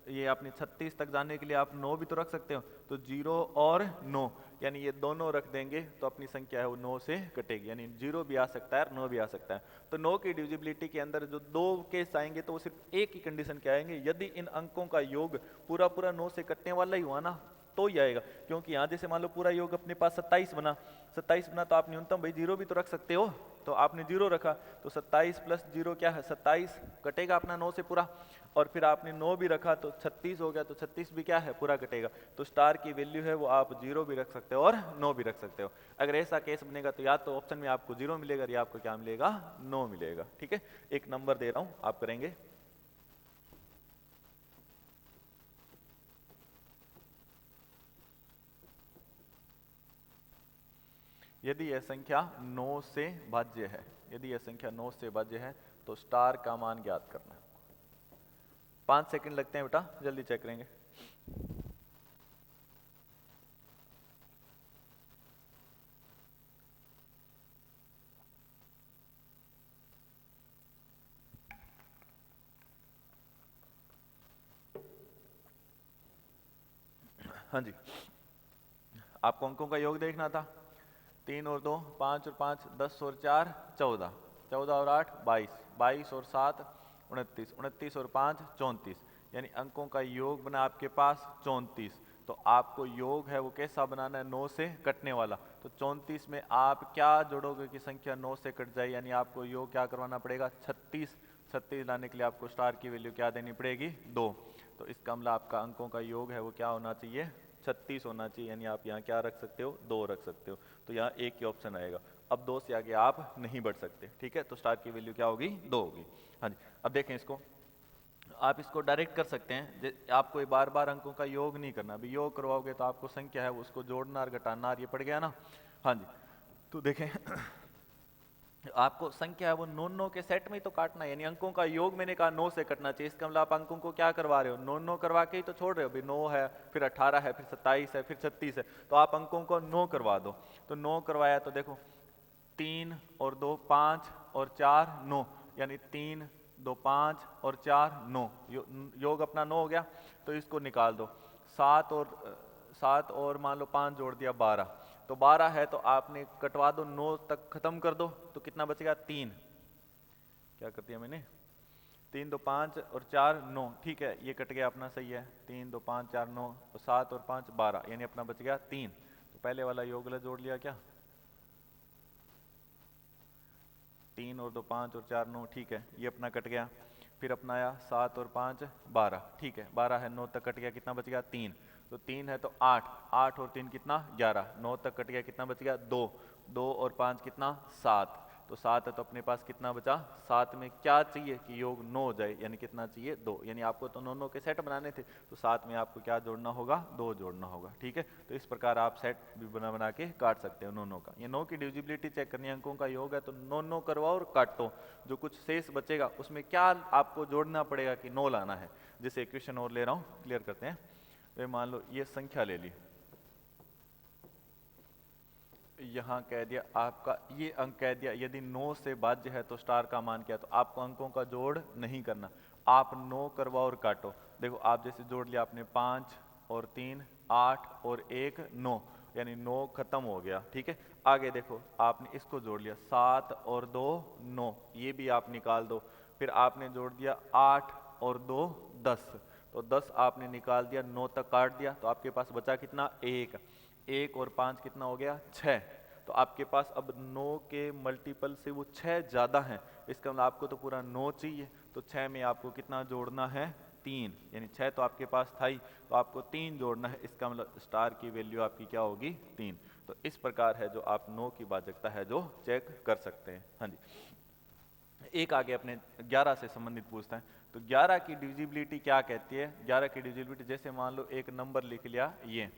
ये आपने 36 तक जाने के लिए आप 9 भी तो रख सकते हो। तो 0 और 9 यानी ये दोनों रख देंगे तो अपनी संख्या है वो 9 से कटेगी, यानी 0 भी आ सकता है और 9 भी आ सकता है। तो 9 की डिविजिबिलिटी के अंदर जो 2 केस आएंगे तो वो सिर्फ एक ही कंडीशन के आएंगे, यदि इन अंकों का योग पूरा पूरा 9 से कटने वाला ही हुआ ना तो ही आएगा। क्योंकि यहाँ जैसे मान लो पूरा योग अपने पास 27 बना, 27 बना तो आप न्यूनतम भाई 0 भी तो रख सकते हो। तो आपने 0 रखा तो 27 प्लस 0 क्या है? 27 कटेगा अपना 9 से पूरा, और फिर आपने 9 भी रखा तो 36 हो गया, तो 36 भी क्या है? पूरा कटेगा। तो स्टार की वैल्यू है वो आप 0 भी रख सकते हो और 9 भी रख सकते हो। अगर ऐसा केस बनेगा तो या तो ऑप्शन में आपको 0 मिलेगा या आपको क्या मिलेगा? 9 मिलेगा, ठीक है। एक नंबर दे रहा हूं, आप करेंगे। यदि यह संख्या 9 से भाज्य है, यदि यह संख्या 9 से भाज्य है तो स्टार का मान ज्ञात करना है। 5 सेकंड लगते हैं बेटा, जल्दी चेक करेंगे। हाँ जी, आपको अंकों का योग देखना था। 3 और 2 5 और 5 10 और 4 14, 14 और 8 22, 22 और 7 29, 29 और 5 34, यानी अंकों का योग बना आपके पास 34। तो आपको योग है वो कैसा बनाना है? 9 से कटने वाला। तो 34 में आप क्या जोड़ोगे कि संख्या 9 से कट जाए? यानी आपको योग क्या करवाना पड़ेगा? 36। 36 लाने के लिए आपको स्टार की वैल्यू क्या देनी पड़ेगी? 2। तो इसका मतलब आपका अंकों का योग है वो क्या होना चाहिए? 36 होना चाहिए, यानी आप यहाँ क्या रख सकते हो, 2 रख सकते हो, तो यहाँ एक ही ऑप्शन आएगा। अब 2 से आगे आप नहीं बढ़ सकते, ठीक है, तो स्टार की वैल्यू क्या होगी, 2 होगी। हाँ जी, अब देखें इसको, आप इसको डायरेक्ट कर सकते हैं, आपको ये बार बार अंकों का योग नहीं करना। अभी योग करवाओगे तो आपको संख्या है उसको जोड़ना और घटाना और ये पड़ गया ना। हाँ जी, तो देखें आपको संख्या है वो 9 के सेट में ही तो काटना है, यानी अंकों का योग मैंने कहा 9 से कटना चाहिए। इसका मतलब आप अंकों को क्या करवा रहे हो, 9 करवा के ही तो छोड़ रहे हो। अभी 9 है, फिर 18 है, फिर 27 है, फिर 36 है, तो आप अंकों को 9 करवा दो। तो 9 करवाया तो देखो 3 और 2 5 और 4 9, यानी 3 2 5 और 4 9, योग अपना 9 हो गया। तो इसको निकाल दो, 7 और मान लो 5 जोड़ दिया 12, तो 12 है तो आपने कटवा दो, 9 तक खत्म कर दो, तो कितना बचेगा 3, क्या कर दिया मैंने, 3 2 5 और 4 9, ठीक है, ये कट गया अपना, सही है, 3 2 5 4 9 और 7 और 5 12, यानी अपना बच गया 3। तो पहले वाला योग गलत जोड़ लिया क्या, 3 और 2 5 और 4 9, ठीक है, ये अपना कट गया। फिर अपना आया 7 और 5 12, ठीक है, 12 है, 9 तक कट गया, कितना बच गया 3, तो 3 है तो 8, 8 और 3 कितना 11, 9 तक कट गया, कितना बच गया 2, 2 और 5 कितना 7, तो 7 है तो अपने पास कितना बचा, 7 में क्या चाहिए कि योग 9 हो जाए, यानी कितना चाहिए 2, यानी आपको तो 9 के सेट बनाने थे, तो 7 में आपको क्या जोड़ना होगा, 2 जोड़ना होगा, ठीक है। तो इस प्रकार आप सेट भी बना के काट सकते हो 9 का। ये 9 की डिविजिबिलिटी चेक करनी है, अंकों का योग है तो 9 करवाओ और काटो, जो कुछ शेष बचेगा उसमें क्या आपको जोड़ना पड़ेगा कि 9 लाना है। जैसे क्वेश्चन और ले रहा हूँ, क्लियर करते हैं। वे मान लो ये संख्या ले ली, यहाँ कह दिया आपका ये अंक कह दिया, यदि 9 से भाज्य है तो स्टार का मान क्या, तो आपको अंकों का जोड़ नहीं करना, आप 9 करवाओ और काटो। देखो आप जैसे जोड़ लिया आपने 5 और 3 8 और 1 9, यानी 9 खत्म हो गया, ठीक है। आगे देखो आपने इसको जोड़ लिया 7 और 2 9, ये भी आप निकाल दो। फिर आपने जोड़ दिया 8 और 2 10, तो 10 आपने निकाल दिया, 9 तक काट दिया, तो आपके पास बचा कितना 1, 1 और 5 कितना हो गया 6, तो आपके पास अब 9 के मल्टीपल से वो 6 ज़्यादा हैं, इसका मतलब आपको तो पूरा 9 चाहिए, तो 6 में आपको कितना जोड़ना है 3, यानी 6 तो आपके पास था ही, तो आपको 3 जोड़ना है, इसका मतलब स्टार की वैल्यू आपकी क्या होगी 3। तो इस प्रकार है जो आप 9 की भाजकता है जो चेक कर सकते हैं। हाँ जी, एक आगे अपने 11 से संबंधित पूछता है, तो 11 की डिविजिबिलिटी क्या कहती है। 11 की डिविजिबिलिटी जैसे मान लो एक नंबर लिख लिया ये,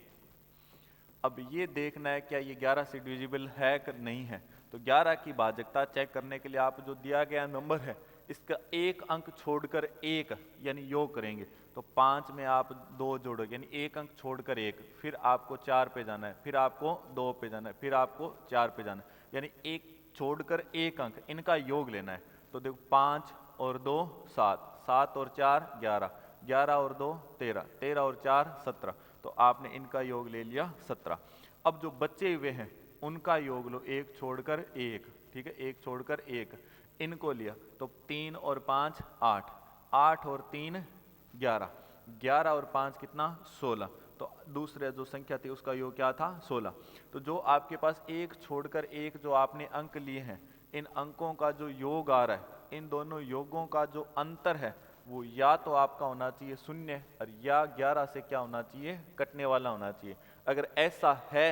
अब ये देखना है क्या ये 11 से डिविजिबल है कि नहीं है। तो 11 की भाजकता चेक करने के लिए आप जो दिया गया नंबर है इसका एक अंक छोड़कर एक यानी योग करेंगे, तो 5 में आप 2 जोड़ोगे, यानी एक अंक छोड़कर एक, फिर आपको 4 पे जाना है, फिर आपको 2 पे जाना है, फिर आपको 4 पे जाना है, यानी एक छोड़कर एक अंक, इनका योग लेना है। तो देखो 5 और 2 7, 7 और 4 11, 11 और 2 13, 13 और 4 17, तो आपने इनका योग ले लिया 17। अब जो बचे हुए हैं उनका योग लो, एक छोड़कर एक, ठीक है, एक छोड़कर एक, इनको लिया, तो 3 और 5 8, 8 और 3 11, 11 और 5 कितना 16, तो दूसरे जो संख्या थी उसका योग क्या था 16। तो जो आपके पास एक छोड़कर एक जो आपने अंक लिए हैं, इन अंकों का जो योग आ रहा है, इन दोनों योगों का जो अंतर है वो या तो आपका होना चाहिए 0 और या 11 से क्या होना चाहिए कटने वाला होना चाहिए। अगर ऐसा है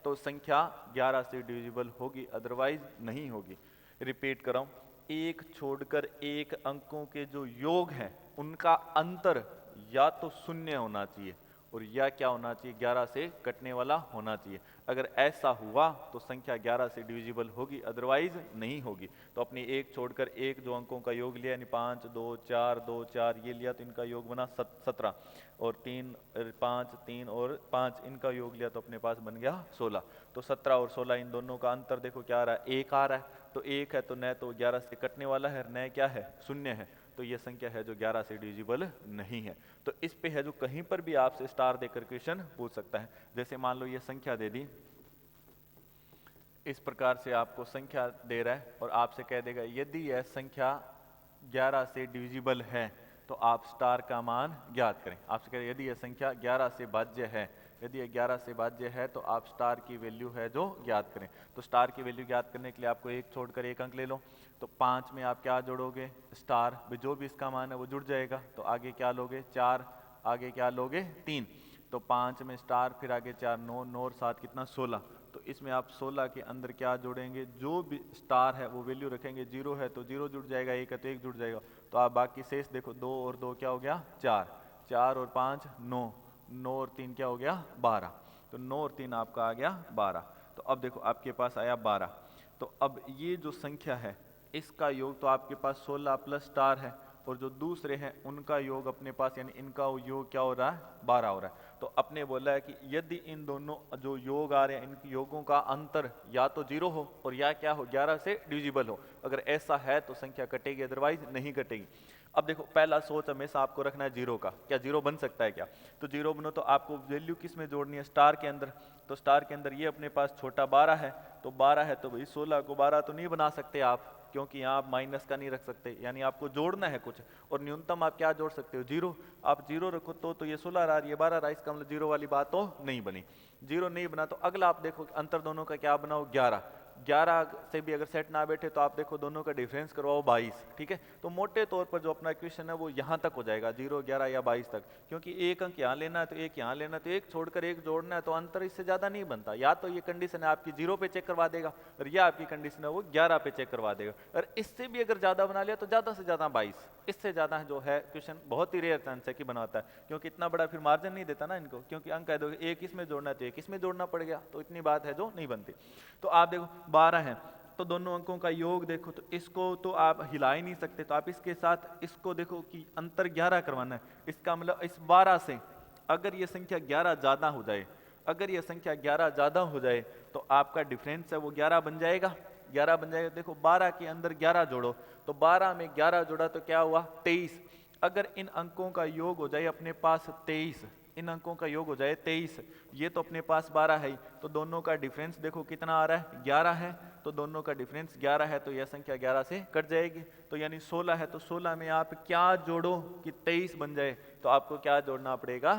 तो संख्या 11 से डिविजिबल होगी, अदरवाइज नहीं होगी। रिपीट कर रहा हूं, एक छोड़कर एक अंकों के जो योग हैं उनका अंतर या तो 0 होना चाहिए और या क्या होना चाहिए 11 से कटने वाला होना चाहिए। अगर ऐसा हुआ तो संख्या 11 से डिविजिबल होगी, अदरवाइज नहीं होगी। तो अपनी एक छोड़कर एक जो अंकों का योग लिया, यानी 5 2 4 2 4 ये लिया, तो इनका योग बना 17, और 3 5 3 और 5 इनका योग लिया, तो अपने पास बन गया 16। तो 17 और 16 इन दोनों का अंतर देखो क्या आ रहा है, 1 आ रहा है, तो 1 है तो न तो 11 से कटने वाला है, न क्या है 0 है, तो ये संख्या है जो 11 से डिविजिबल नहीं है। तो इस पे है जो कहीं पर भी आपसे स्टार देकर क्वेश्चन पूछ सकता है। जैसे मान लो ये संख्या दे दी, इस प्रकार से आपको संख्या दे रहा है और आपसे कह देगा यदि यह संख्या 11 से डिविजिबल है तो आप स्टार का मान ज्ञात करें। आपसे कह यदि यह संख्या 11 से भाज्य है, यदि यह 11 से भाज्य है तो आप स्टार की वैल्यू है जो ज्ञात करें। तो स्टार की वैल्यू ज्ञात करने के लिए आपको एक छोड़कर एक अंक ले लो, तो 5 में आप क्या जोड़ोगे स्टार, जो भी इसका मान है वो जुड़ जाएगा, तो आगे क्या लोगे 4, आगे क्या लोगे 3, तो 5 में स्टार, फिर आगे 4, 9, 9 और 7 कितना 16। तो इसमें आप 16 के अंदर क्या जोड़ेंगे, जो भी स्टार है वो वैल्यू रखेंगे, 0 है तो 0 जुड़ जाएगा, 1 है तो 1 जुड़ जाएगा। तो आप बाकी शेष देखो, 2 और 2 क्या हो गया 4, 4 और 5 9, 9 और 3 क्या हो गया 12। तो 9 और 3 आपका आ गया 12। तो अब देखो आपके पास आया 12। तो अब ये जो संख्या है इसका योग तो आपके पास 16 प्लस स्टार है, और जो दूसरे हैं उनका योग अपने पास, यानी इनका योग क्या हो रहा है 12 हो रहा है। तो अपने बोला है कि यदि इन दोनों जो योग आ रहे हैं इन योगों का अंतर या तो 0 हो और या क्या हो 11 से डिविजिबल हो। अगर ऐसा है तो संख्या कटेगी, अदरवाइज नहीं कटेगी। अब देखो पहला सोच हमेशा आपको रखना है 0 का, क्या 0 बन सकता है क्या? तो 0 बनो तो आपको वैल्यू किस में जोड़नी है, स्टार के अंदर। तो स्टार के अंदर ये अपने पास छोटा 12 है, तो 12 है तो भाई 16 को 12 तो नहीं बना सकते आप, क्योंकि यहाँ आप माइनस का नहीं रख सकते, यानी आपको जोड़ना है कुछ, और न्यूनतम आप क्या जोड़ सकते हो 0। आप 0 रखो तो ये 16 रहा, ये 12 रहा, इसका मतलब 0 वाली बात तो नहीं बनी। 0 नहीं बना तो अगला आप देखो अंतर दोनों का क्या बनाओ 11। 11 से भी अगर सेट ना बैठे तो आप देखो दोनों का डिफरेंस करवाओ 22। ठीक है, तो मोटे तौर पर जो अपना इक्वेशन है वो यहाँ तक हो जाएगा 0, 11 या 22 तक, क्योंकि एक अंक यहाँ लेना है तो एक यहाँ लेना है, तो एक छोड़कर एक जोड़ना है, तो अंतर इससे ज्यादा नहीं बनता। या तो ये कंडीशन है आपकी 0 पे चेक करवा देगा, और या आपकी कंडीशन है वो 11 पे चेक करवा देगा। और इससे भी अगर ज्यादा बना लिया तो ज्यादा से ज्यादा 22, इससे ज्यादा जो है क्वेश्चन बहुत ही रेयर चांस है कि बनाता है, क्योंकि इतना बड़ा फिर मार्जिन नहीं देता ना इनको, क्योंकि अंक है दो एक इसमें जोड़ना है तो एक इसमें जोड़ना पड़ गया, तो इतनी बात है जो नहीं बनती। तो आप देखो 12 है तो दोनों अंकों का योग देखो, तो इसको तो आप हिला ही नहीं सकते, तो आप इसके साथ इसको देखो कि अंतर 11 करवाना है। इसका मतलब इस 12 से अगर ये संख्या 11 ज्यादा हो जाए, अगर ये संख्या 11 ज्यादा हो जाए तो आपका डिफरेंस है वो 11 बन जाएगा, 11 बन जाएगा। देखो 12 के अंदर 11 जोड़ो, तो 12 में 11 जोड़ा तो क्या हुआ 23। अगर इन अंकों का योग हो जाए अपने पास 23, इन अंकों का योग हो जाए 23, ये तो अपने पास 12 है ही, तो दोनों का डिफरेंस देखो कितना आ रहा है 11 है, तो दोनों का डिफरेंस 11 है, तो यह संख्या 11 से कट जाएगी। तो यानी 16 है तो 16 में आप क्या जोड़ो कि 23 बन जाए, तो आपको क्या जोड़ना पड़ेगा,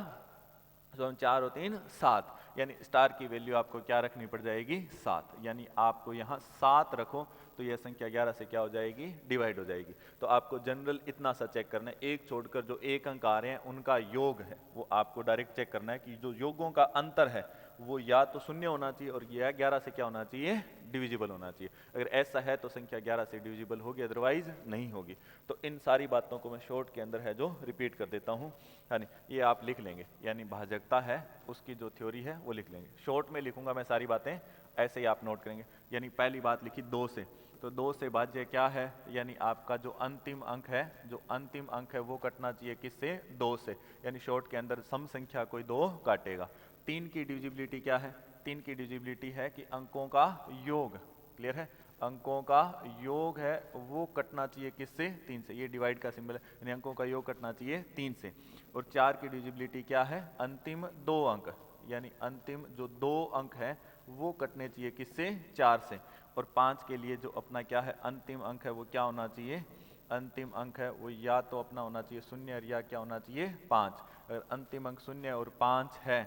तो 4 और 3 7, यानी स्टार की वैल्यू आपको क्या रखनी पड़ जाएगी 7, यानी आपको यहाँ 7 रखो तो यह संख्या 11 से क्या हो जाएगी डिवाइड हो जाएगी। तो आपको जनरल इतना सा चेक करना है, एक छोड़कर जो एक अंक आ रहे हैं उनका योग है वो आपको डायरेक्ट चेक करना है कि जो योगों का अंतर है वो या तो 0 होना चाहिए और या 11 से क्या होना चाहिए डिविजिबल होना चाहिए। अगर ऐसा है तो संख्या 11 से डिविजिबल होगी, अदरवाइज नहीं होगी। तो इन सारी बातों को मैं शॉर्ट के अंदर है जो रिपीट कर देता हूँ, यानी ये आप लिख लेंगे, यानी भाजकता है उसकी जो थ्योरी है वो लिख लेंगे। शॉर्ट में लिखूंगा मैं सारी बातें, ऐसे ही आप नोट करेंगे। यानी पहली बात लिखी 2 से, तो 2 से भाज्य क्या है, यानी आपका जो अंतिम अंक है, जो अंतिम अंक है वो कटना चाहिए किससे 2 से, यानी शॉर्ट के अंदर सम संख्या कोई 2 काटेगा। 3 की डिविजिबिलिटी क्या है, 3 की डिविजिबिलिटी है कि अंकों का योग, क्लियर है, अंकों का योग है वो कटना चाहिए किससे 3 से, ये डिवाइड का सिंबल है, यानी अंकों का योग कटना चाहिए 3 से। और 4 की डिविजिबिलिटी क्या है, अंतिम 2 अंक, यानी अंतिम जो 2 अंक है वो कटने चाहिए किससे 4 से। और 5 के लिए जो अपना क्या है अंतिम अंक है वो क्या होना चाहिए, अंतिम अंक है वो या तो अपना होना चाहिए 0 और या क्या होना चाहिए 5। अगर अंतिम अंक 0 और 5 है,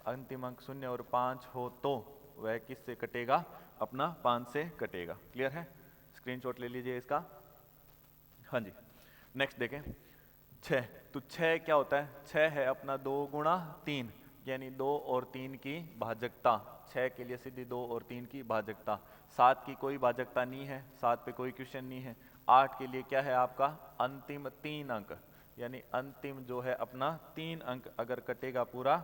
अंतिम अंक 0 और 5 हो तो वह किससे कटेगा, अपना 5 से कटेगा। क्लियर है, स्क्रीनशॉट ले लीजिए इसका। हाँ जी, नेक्स्ट देखें 6, तो 6 क्या होता है, 6 है अपना 2 गुणा 3, यानी 2 और 3 की भाजकता, 6 के लिए सीधी 2 और 3 की भाजकता। 7 की कोई भाजकता नहीं है, 7 पे कोई क्वेश्चन नहीं है। 8 के लिए क्या है आपका अंतिम 3 अंक, यानी अंतिम जो है अपना 3 अंक अगर कटेगा पूरा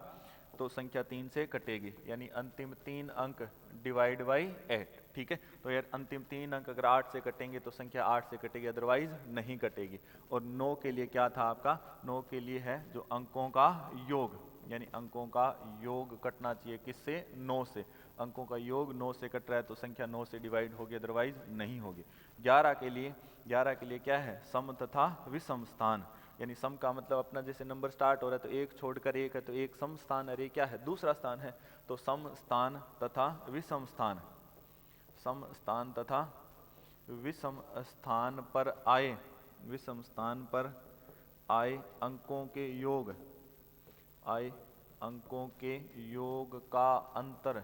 तो संख्या 3 से कटेगी, यानी अंतिम 3 अंक डिवाइड बाई 8। ठीक है, तो यार अंतिम 3 अंक अगर 8 से कटेंगे तो संख्या 8 से कटेगी, अदरवाइज नहीं कटेगी। और 9 के लिए क्या था आपका, 9 के लिए है जो अंकों का योग, यानी अंकों का योग कटना चाहिए किससे 9 से, अंकों का योग 9 से कट रहा है तो संख्या 9 से डिवाइड होगी, अदरवाइज नहीं होगी। 11 के लिए क्या है सम तथा विषम स्थान, यानी सम का मतलब अपना जैसे नंबर स्टार्ट हो रहा है तो एक छोड़कर एक है, तो एक सम स्थान अरे क्या है दूसरा स्थान है, तो सम स्थान तथा विषम स्थान, सम स्थान तथा विषम स्थान पर आए, विषम स्थान पर आए अंकों के योग, आए अंकों के योग का अंतर,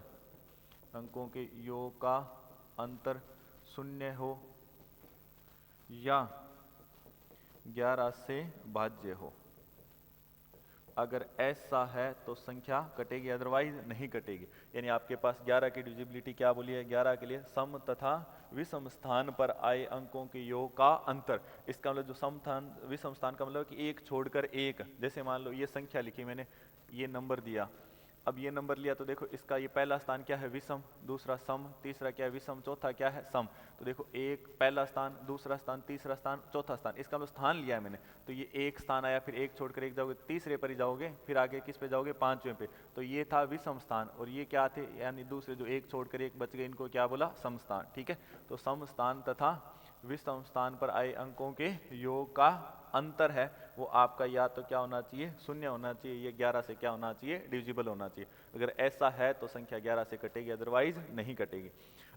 अंकों के योग का अंतर 0 हो या 11 से भाज्य हो, अगर ऐसा है तो संख्या कटेगी, अदरवाइज नहीं कटेगी। यानी आपके पास 11 की डिविजिबिलिटी क्या बोली है, 11 के लिए सम तथा विषम स्थान पर आए अंकों के योग का अंतर। इसका मतलब जो सम स्थान विषम स्थान का मतलब कि एक छोड़कर एक, जैसे मान लो ये संख्या लिखी मैंने, ये नंबर दिया, अब ये नंबर लिया तो देखो इसका ये पहला स्थान क्या है, विषम, दूसरा सम, तीसरा क्या है विषम, चौथा क्या है सम। तो देखो एक पहला स्थान, दूसरा स्थान, तीसरा स्थान, चौथा स्थान, इसका मतलब स्थान लिया है मैंने, तो ये एक स्थान आया, फिर एक छोड़कर एक जाओगे, तीसरे पर ही जाओगे, फिर आगे किस पे जाओगे, पांचवें पे। तो ये था विषम स्थान, और ये क्या थे, यानी दूसरे जो एक छोड़कर एक बच गए, इनको क्या बोला, सम स्थान। ठीक है, तो सम स्थान तथा विषम स्थान पर आए अंकों के योग का अंतर है वो आपका या तो क्या होना चाहिए, शून्य होना चाहिए, ये 11 से क्या होना चाहिए, डिविजिबल होना चाहिए। अगर ऐसा है तो संख्या 11 से कटेगी, अदरवाइज नहीं कटेगी।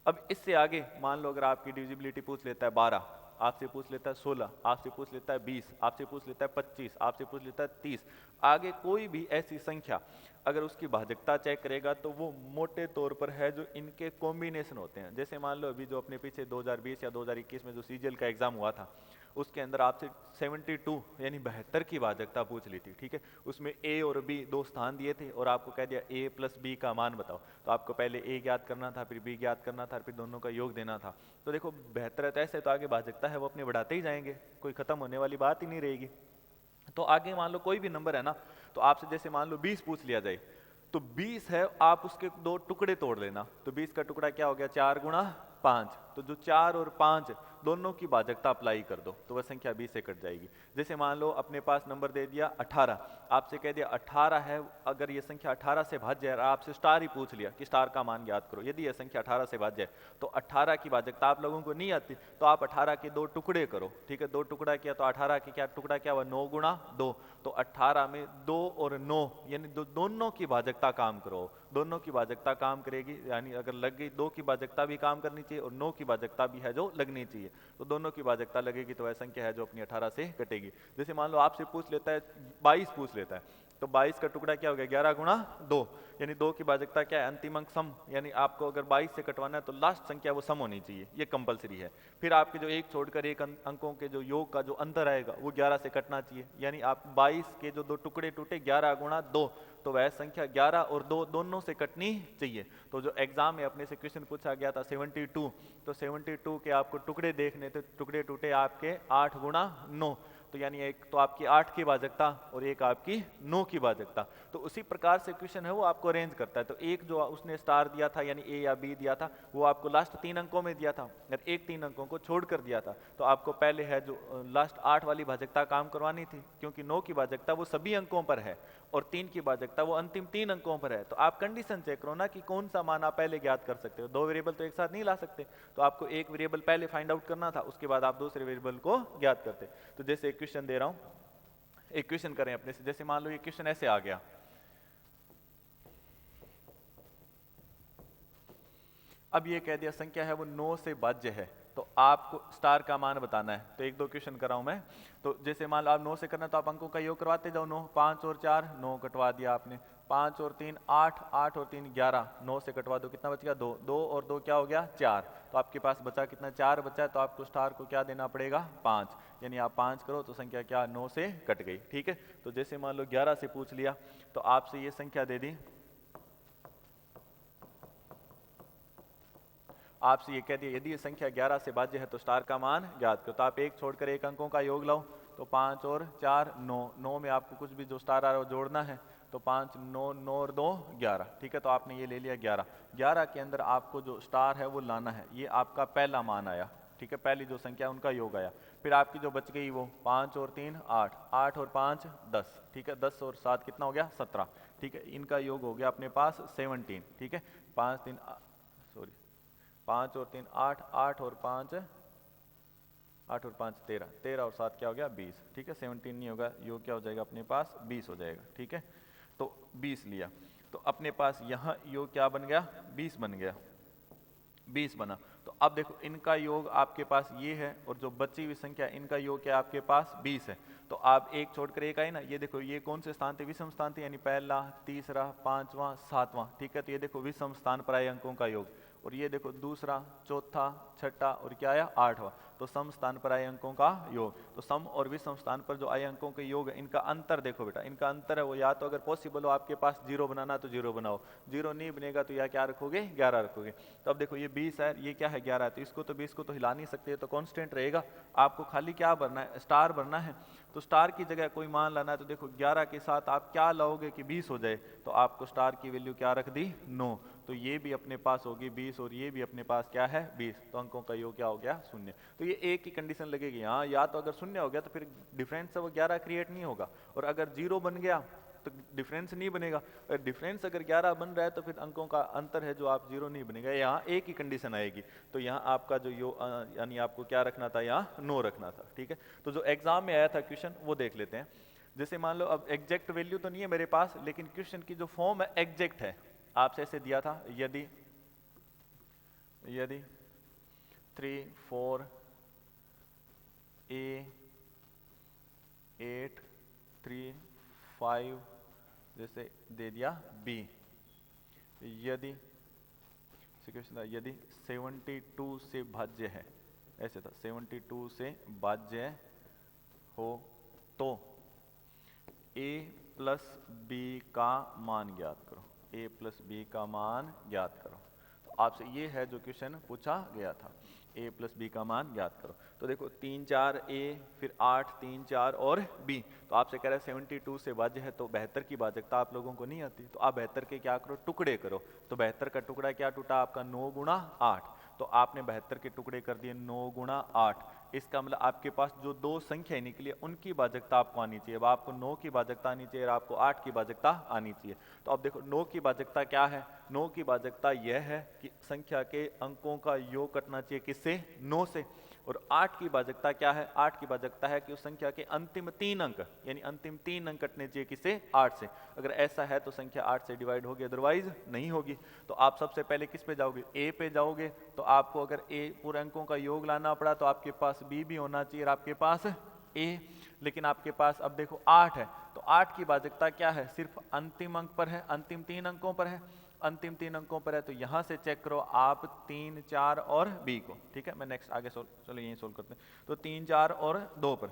अब इससे आगे मान लो अगर आपकी डिविजिबिलिटी पूछ लेता है 12, आपसे पूछ लेता है 16, आपसे पूछ लेता है 20, आपसे पूछ लेता है 25, आपसे पूछ लेता है 30, आगे कोई भी ऐसी संख्या अगर उसकी भाजकता चेक करेगा तो वो मोटे तौर पर है जो इनके कॉम्बिनेशन होते हैं। जैसे मान लो अभी जो अपने पीछे 2020 या 2021 में जो सीजीएल का एग्जाम हुआ था, उसके अंदर आपसे 72 यानी 72 की भाजकता पूछ ली थी। ठीक है, उसमें ए और बी दो स्थान दिए थे और आपको कह दिया ए प्लस बी का मान बताओ, तो आपको पहले ए ज्ञात करना था, फिर बी ज्ञात करना था, फिर दोनों का योग देना था। तो देखो 72 ऐसे तो आगे भाजकता है वो अपने बढ़ाते ही जाएंगे, कोई खत्म होने वाली बात ही नहीं रहेगी। तो आगे मान लो कोई भी नंबर है ना, तो आपसे जैसे मान लो 20 पूछ लिया जाए, तो 20 है, आप उसके दो टुकड़े तोड़ लेना, तो 20 का टुकड़ा क्या हो गया, 4 गुणा 5, तो जो 4 और 5 दोनों की भाजकता अप्लाई कर दो तो वह संख्या 20 से कट जाएगी। जैसे मान लो अपने पास नंबर दे दिया 18, आपसे कह दिया 18 है, अगर ये संख्या 18 से भाज्य है, आपसे स्टार ही पूछ लिया कि स्टार का मान ज्ञात करो, यदि यह संख्या 18 से भाज्य है तो 18 की भाजकता आप लोगों को नहीं आती, तो आप 18 के दो टुकड़े करो। ठीक है, दो टुकड़ा किया तो 18 की क्या टुकड़ा क्या हुआ, 9 गुणा 2, तो 18 में 2 और 9 यानी दोनों की भाजकता काम करो, दोनों की भाजकता काम करेगी, यानी अगर लग गई 2 की भाजकता भी काम करनी चाहिए और 9 की भाजकता भी है जो लगनी चाहिए, तो दोनों की भाजकता लगेगी तो वह संख्या है जो अपनी 18 से कटेगी। जैसे मान लो आपसे पूछ लेता है 22 पूछ लेता है, तो 22 का टुकड़ा क्या हो गया, 11 गुणा 2, यानी 2 की भाजकता क्या है, अंतिम अंक सम, यानी आपको अगर 22 से कटवाना है तो लास्ट संख्या वो सम होनी चाहिए, ये कंपलसरी है। फिर आपके जो एक छोड़कर एक अंकों के जो योग का जो अंतर आएगा वो 11 से कटना चाहिए, यानी आप 22 के जो दो टुकड़े टूटे 11 गुणा 2, तो वह संख्या 11 और 2 दोनों से कटनी चाहिए। तो जो एग्जाम में अपने से क्वेश्चन पूछा गया था 72, तो 72 के आपको टुकड़े देखने थे, टुकड़े टूटे आपके 8 गुणा 9, तो यानी एक तो आपकी 8 की भाजकता और एक आपकी 9 की भाजकता। तो उसी प्रकार से क्वेश्चन है वो आपको अरेंज करता है। तो एक जो उसने स्टार दिया था यानी ए या बी दिया था वो आपको लास्ट 3 अंकों में दिया था, अगर एक 3 अंकों को छोड़कर दिया था तो आपको पहले है जो लास्ट 8 वाली भाजकता काम करवानी थी, क्योंकि 9 की भाजकता वो सभी अंकों पर है और 3 की भाजकता वो अंतिम 3 अंकों पर है। तो आप कंडीशन चेक करो ना कि कौन सा मान आप पहले ज्ञात कर सकते हो, 2 वेरिएबल तो एक साथ नहीं ला सकते, तो आपको एक वेरिएबल पहले फाइंड आउट करना था, उसके बाद आप दूसरे वेरिएबल को ज्ञात करते। तो जैसे एक क्वेश्चन दे रहा हूं, एक क्वेश्चन करें अपने से, जैसे मान लो ये क्वेश्चन ऐसे आ गया, अब ये कह दिया संख्या है वो 9 से भाज्य है, तो आपको स्टार का मान बताना है। तो एक दो क्वेश्चन कराऊं मैं, तो जैसे मान लो आप 9 से करना तो आप अंकों का योग करवाते जाओ, 9 5 और 4 9 कटवा दिया आपने, 5 और 3 8, 8 और 3 11, 9 से कटवा दो, कितना बच गया 2, 2 और 2 क्या हो गया 4, तो आपके पास बचा कितना 4 बचा है, तो आपको स्टार को क्या देना पड़ेगा 5, यानी आप 5 करो तो संख्या क्या 9 से कट गई। ठीक है, तो जैसे मान लो 11 से पूछ लिया तो आपसे ये संख्या दे दी, आपसे ये कह दिया यदि ये संख्या 11 से भाज्य है तो स्टार का मान ज्ञात करो, तो आप एक छोड़कर एक अंकों का योग लाओ, तो 5 और 4 9, 9 में आपको कुछ भी जो स्टार आ रहा है वो जोड़ना है, तो 5 9 9 और 2 11। ठीक है, तो आपने ये ले लिया 11, 11 के अंदर आपको जो स्टार है वो लाना है, ये आपका पहला मान आया। ठीक है, पहली जो संख्या उनका योग आया, फिर आपकी जो बच गई वो 5 और 3 8, 8 और 5 10, ठीक है 10 और 7 कितना हो गया 17। ठीक है, इनका योग हो गया अपने पास 17। ठीक है, 5 3 सॉरी 5 और 3 8, 8 और 5 8 और 5 13, 13 और 7 क्या हो गया 20। ठीक है, 17 नहीं होगा, योग क्या हो जाएगा अपने पास 20 हो जाएगा। ठीक है, तो 20 लिया, तो अपने पास यहाँ योग क्या बन गया 20 बन गया, 20 बना। तो अब देखो इनका योग आपके पास ये है और जो बची हुई संख्या इनका योग क्या आपके पास 20 है, तो आप एक छोड़कर एक आए ना, ये देखो ये कौन से स्थान थे विषम स्थान थे, यानी पहला तीसरा पांचवा सातवां। ठीक है, तो ये देखो विषम स्थान पर आए अंकों का योग और ये देखो दूसरा, चौथा, छठा और क्या आया 8वां, तो सम स्थान पर आए अंकों का योग। तो सम और विषम स्थान पर जो आए अंकों के योग है, इनका अंतर देखो बेटा, इनका अंतर है वो या तो अगर पॉसिबल हो आपके पास 0 बनाना तो 0 बनाओ, 0 नहीं बनेगा तो या क्या रखोगे 11 रखोगे। तो अब देखो ये 20 है, ये क्या है 11 है, तो इसको तो 20 को तो हिला नहीं सकते, तो कांस्टेंट रहेगा। आपको खाली क्या भरना है, स्टार भरना है। तो स्टार की जगह कोई मान लाना है, तो देखो 11 के साथ आप क्या लाओगे कि 20 हो जाए, तो आपको स्टार की वैल्यू क्या रख दी 9, तो ये भी अपने पास होगी 20 और ये भी अपने पास क्या है 20, तो अंकों का योग क्या हो गया 0। तो ये एक ही कंडीशन लगेगी यहाँ, या तो अगर 0 हो गया तो फिर डिफरेंस है वो 11 क्रिएट नहीं होगा, और अगर 0 बन गया तो डिफरेंस नहीं बनेगा। अगर डिफरेंस अगर 11 बन रहा है तो फिर अंकों का अंतर है जो आप 0 नहीं बनेगा, यहाँ एक ही कंडीशन आएगी। तो यहाँ आपका जो यानी आपको क्या रखना था, यहाँ 9 रखना था, ठीक है। तो जो एग्जाम में आया था क्वेश्चन वो देख लेते हैं। जैसे मान लो अब एग्जैक्ट वैल्यू तो नहीं है मेरे पास, लेकिन क्वेश्चन की जो फॉर्म है एग्जैक्ट है। आपसे ऐसे दिया था, यदि 3 4 A 8 3 5 जैसे दे दिया B, यदि 72 से भाज्य है, ऐसे था 72 से भाज्य हो तो A प्लस B का मान ज्ञात करो, A प्लस B का मान ज्ञात करो। तो आपसे ये है जो क्वेश्चन पूछा गया था, A प्लस B का मान ज्ञात करो। तो देखो 3 4 A, फिर 8 3 4 और B, तो आपसे कह रहा है 72 से भाज्य है, तो 72 की भाजकता आप लोगों को नहीं आती, तो आप 72 के क्या करो टुकड़े करो। तो 72 का टुकड़ा क्या टूटा आपका 9 गुणा 8, तो आपने 72 के टुकड़े कर दिए 9 गुणा 8। इसका मतलब आपके पास जो दो संख्या निकली है उनकी भाजकता आपको आनी चाहिए। अब आपको 9 की भाजकता आनी चाहिए और आपको 8 की भाजकता आनी चाहिए। तो अब देखो 9 की भाजकता क्या है, 9 की भाजकता यह है कि संख्या के अंकों का योग कटना चाहिए किससे 9 से। और 8 की भाजकता क्या है, 8 की भाजकता है कि उस संख्या के अंतिम 3 अंक यानी अंतिम 3 अंक कटने चाहिए किससे 8 से। अगर ऐसा है तो संख्या 8 से डिवाइड होगी, अदरवाइज नहीं होगी। तो आप सबसे पहले किस पे जाओगे, A पे जाओगे। तो आपको अगर A पूरे अंकों का योग लाना पड़ा तो आपके पास B भी होना चाहिए और आपके पास A, लेकिन आपके पास अब देखो 8 है, तो 8 की भाजकता क्या है, सिर्फ अंतिम अंक पर है, अंतिम 3 अंकों पर है, अंतिम 3 अंकों पर है। तो यहां से चेक करो आप 3 4 और B को, ठीक है। मैं नेक्स्ट आगे चलो यही सोल्व करते हैं। तो 3 4 और 2 पर,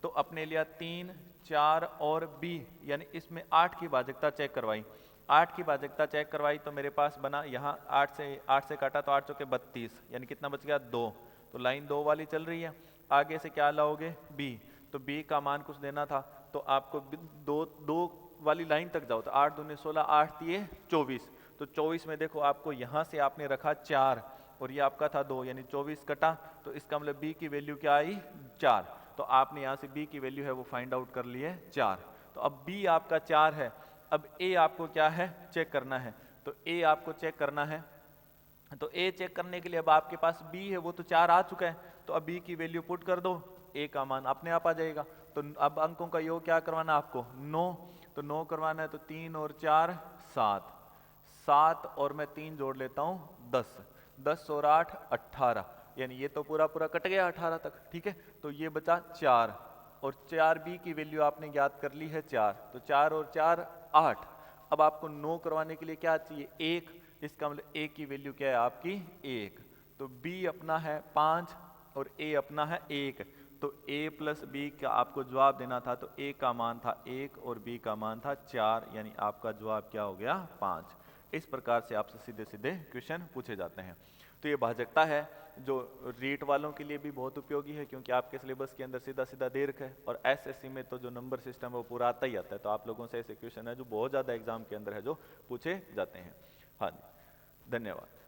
तो अपने लिया 3 4 और B, यानी इसमें 8 की भाजकता चेक करवाई, 8 की भाजकता चेक करवाई तो मेरे पास बना यहाँ 8 से काटा तो 8 चौके 32, यानी कितना बच गया 2। तो लाइन 2 वाली चल रही है। आगे से क्या लाओगे B, तो B का मान कुछ देना था, तो आपको दो वाली लाइन तक जाओ। तो 8 दूनी 16, 8 दिए 24, तो 24 में देखो आपको यहाँ से आपने रखा 4 और ये आपका था 2, यानी 24 कटा, तो इसका मतलब B की वैल्यू क्या आई 4। तो आपने यहाँ से B की वैल्यू है वो फाइंड आउट कर लिए 4। तो अब B आपका 4 है, अब A आपको क्या है चेक करना है। तो A आपको चेक करना है, तो A चेक करने के लिए अब आपके पास B है वो तो 4 आ चुका है, तो अब B की वैल्यू पुट कर दो, A का मान अपने आप आ जाएगा। तो अब अंकों का योग क्या करवाना आपको 9, तो 9 करवाना है, तो 3 और 4 7, 7 और मैं 3 जोड़ लेता हूँ 10, 10 और 8 18, यानी ये तो पूरा पूरा कट गया 18 तक, ठीक है। तो ये बचा 4 और 4B की वैल्यू आपने ज्ञात कर ली है 4, तो 4 और 4 8। अब आपको 9 करवाने के लिए क्या चाहिए 1, इसका मतलब A की वैल्यू क्या है आपकी 1, तो B अपना है 5 और A अपना है 1, तो A प्लस B का आपको जवाब देना था, तो A का मान था 1 और B का मान था 4, यानी आपका जवाब क्या हो गया 5। इस प्रकार से आपसे सीधे सीधे क्वेश्चन पूछे जाते हैं। तो ये भाजकता है जो रीट वालों के लिए भी बहुत उपयोगी है, क्योंकि आपके सिलेबस के अंदर सीधा सीधा दे रखा है, और एसएससी में तो जो नंबर सिस्टम है वो पूरा आता ही आता है। तो आप लोगों से ऐसे क्वेश्चन है जो बहुत ज़्यादा एग्जाम के अंदर है जो पूछे जाते हैं। हाँ जी, धन्यवाद।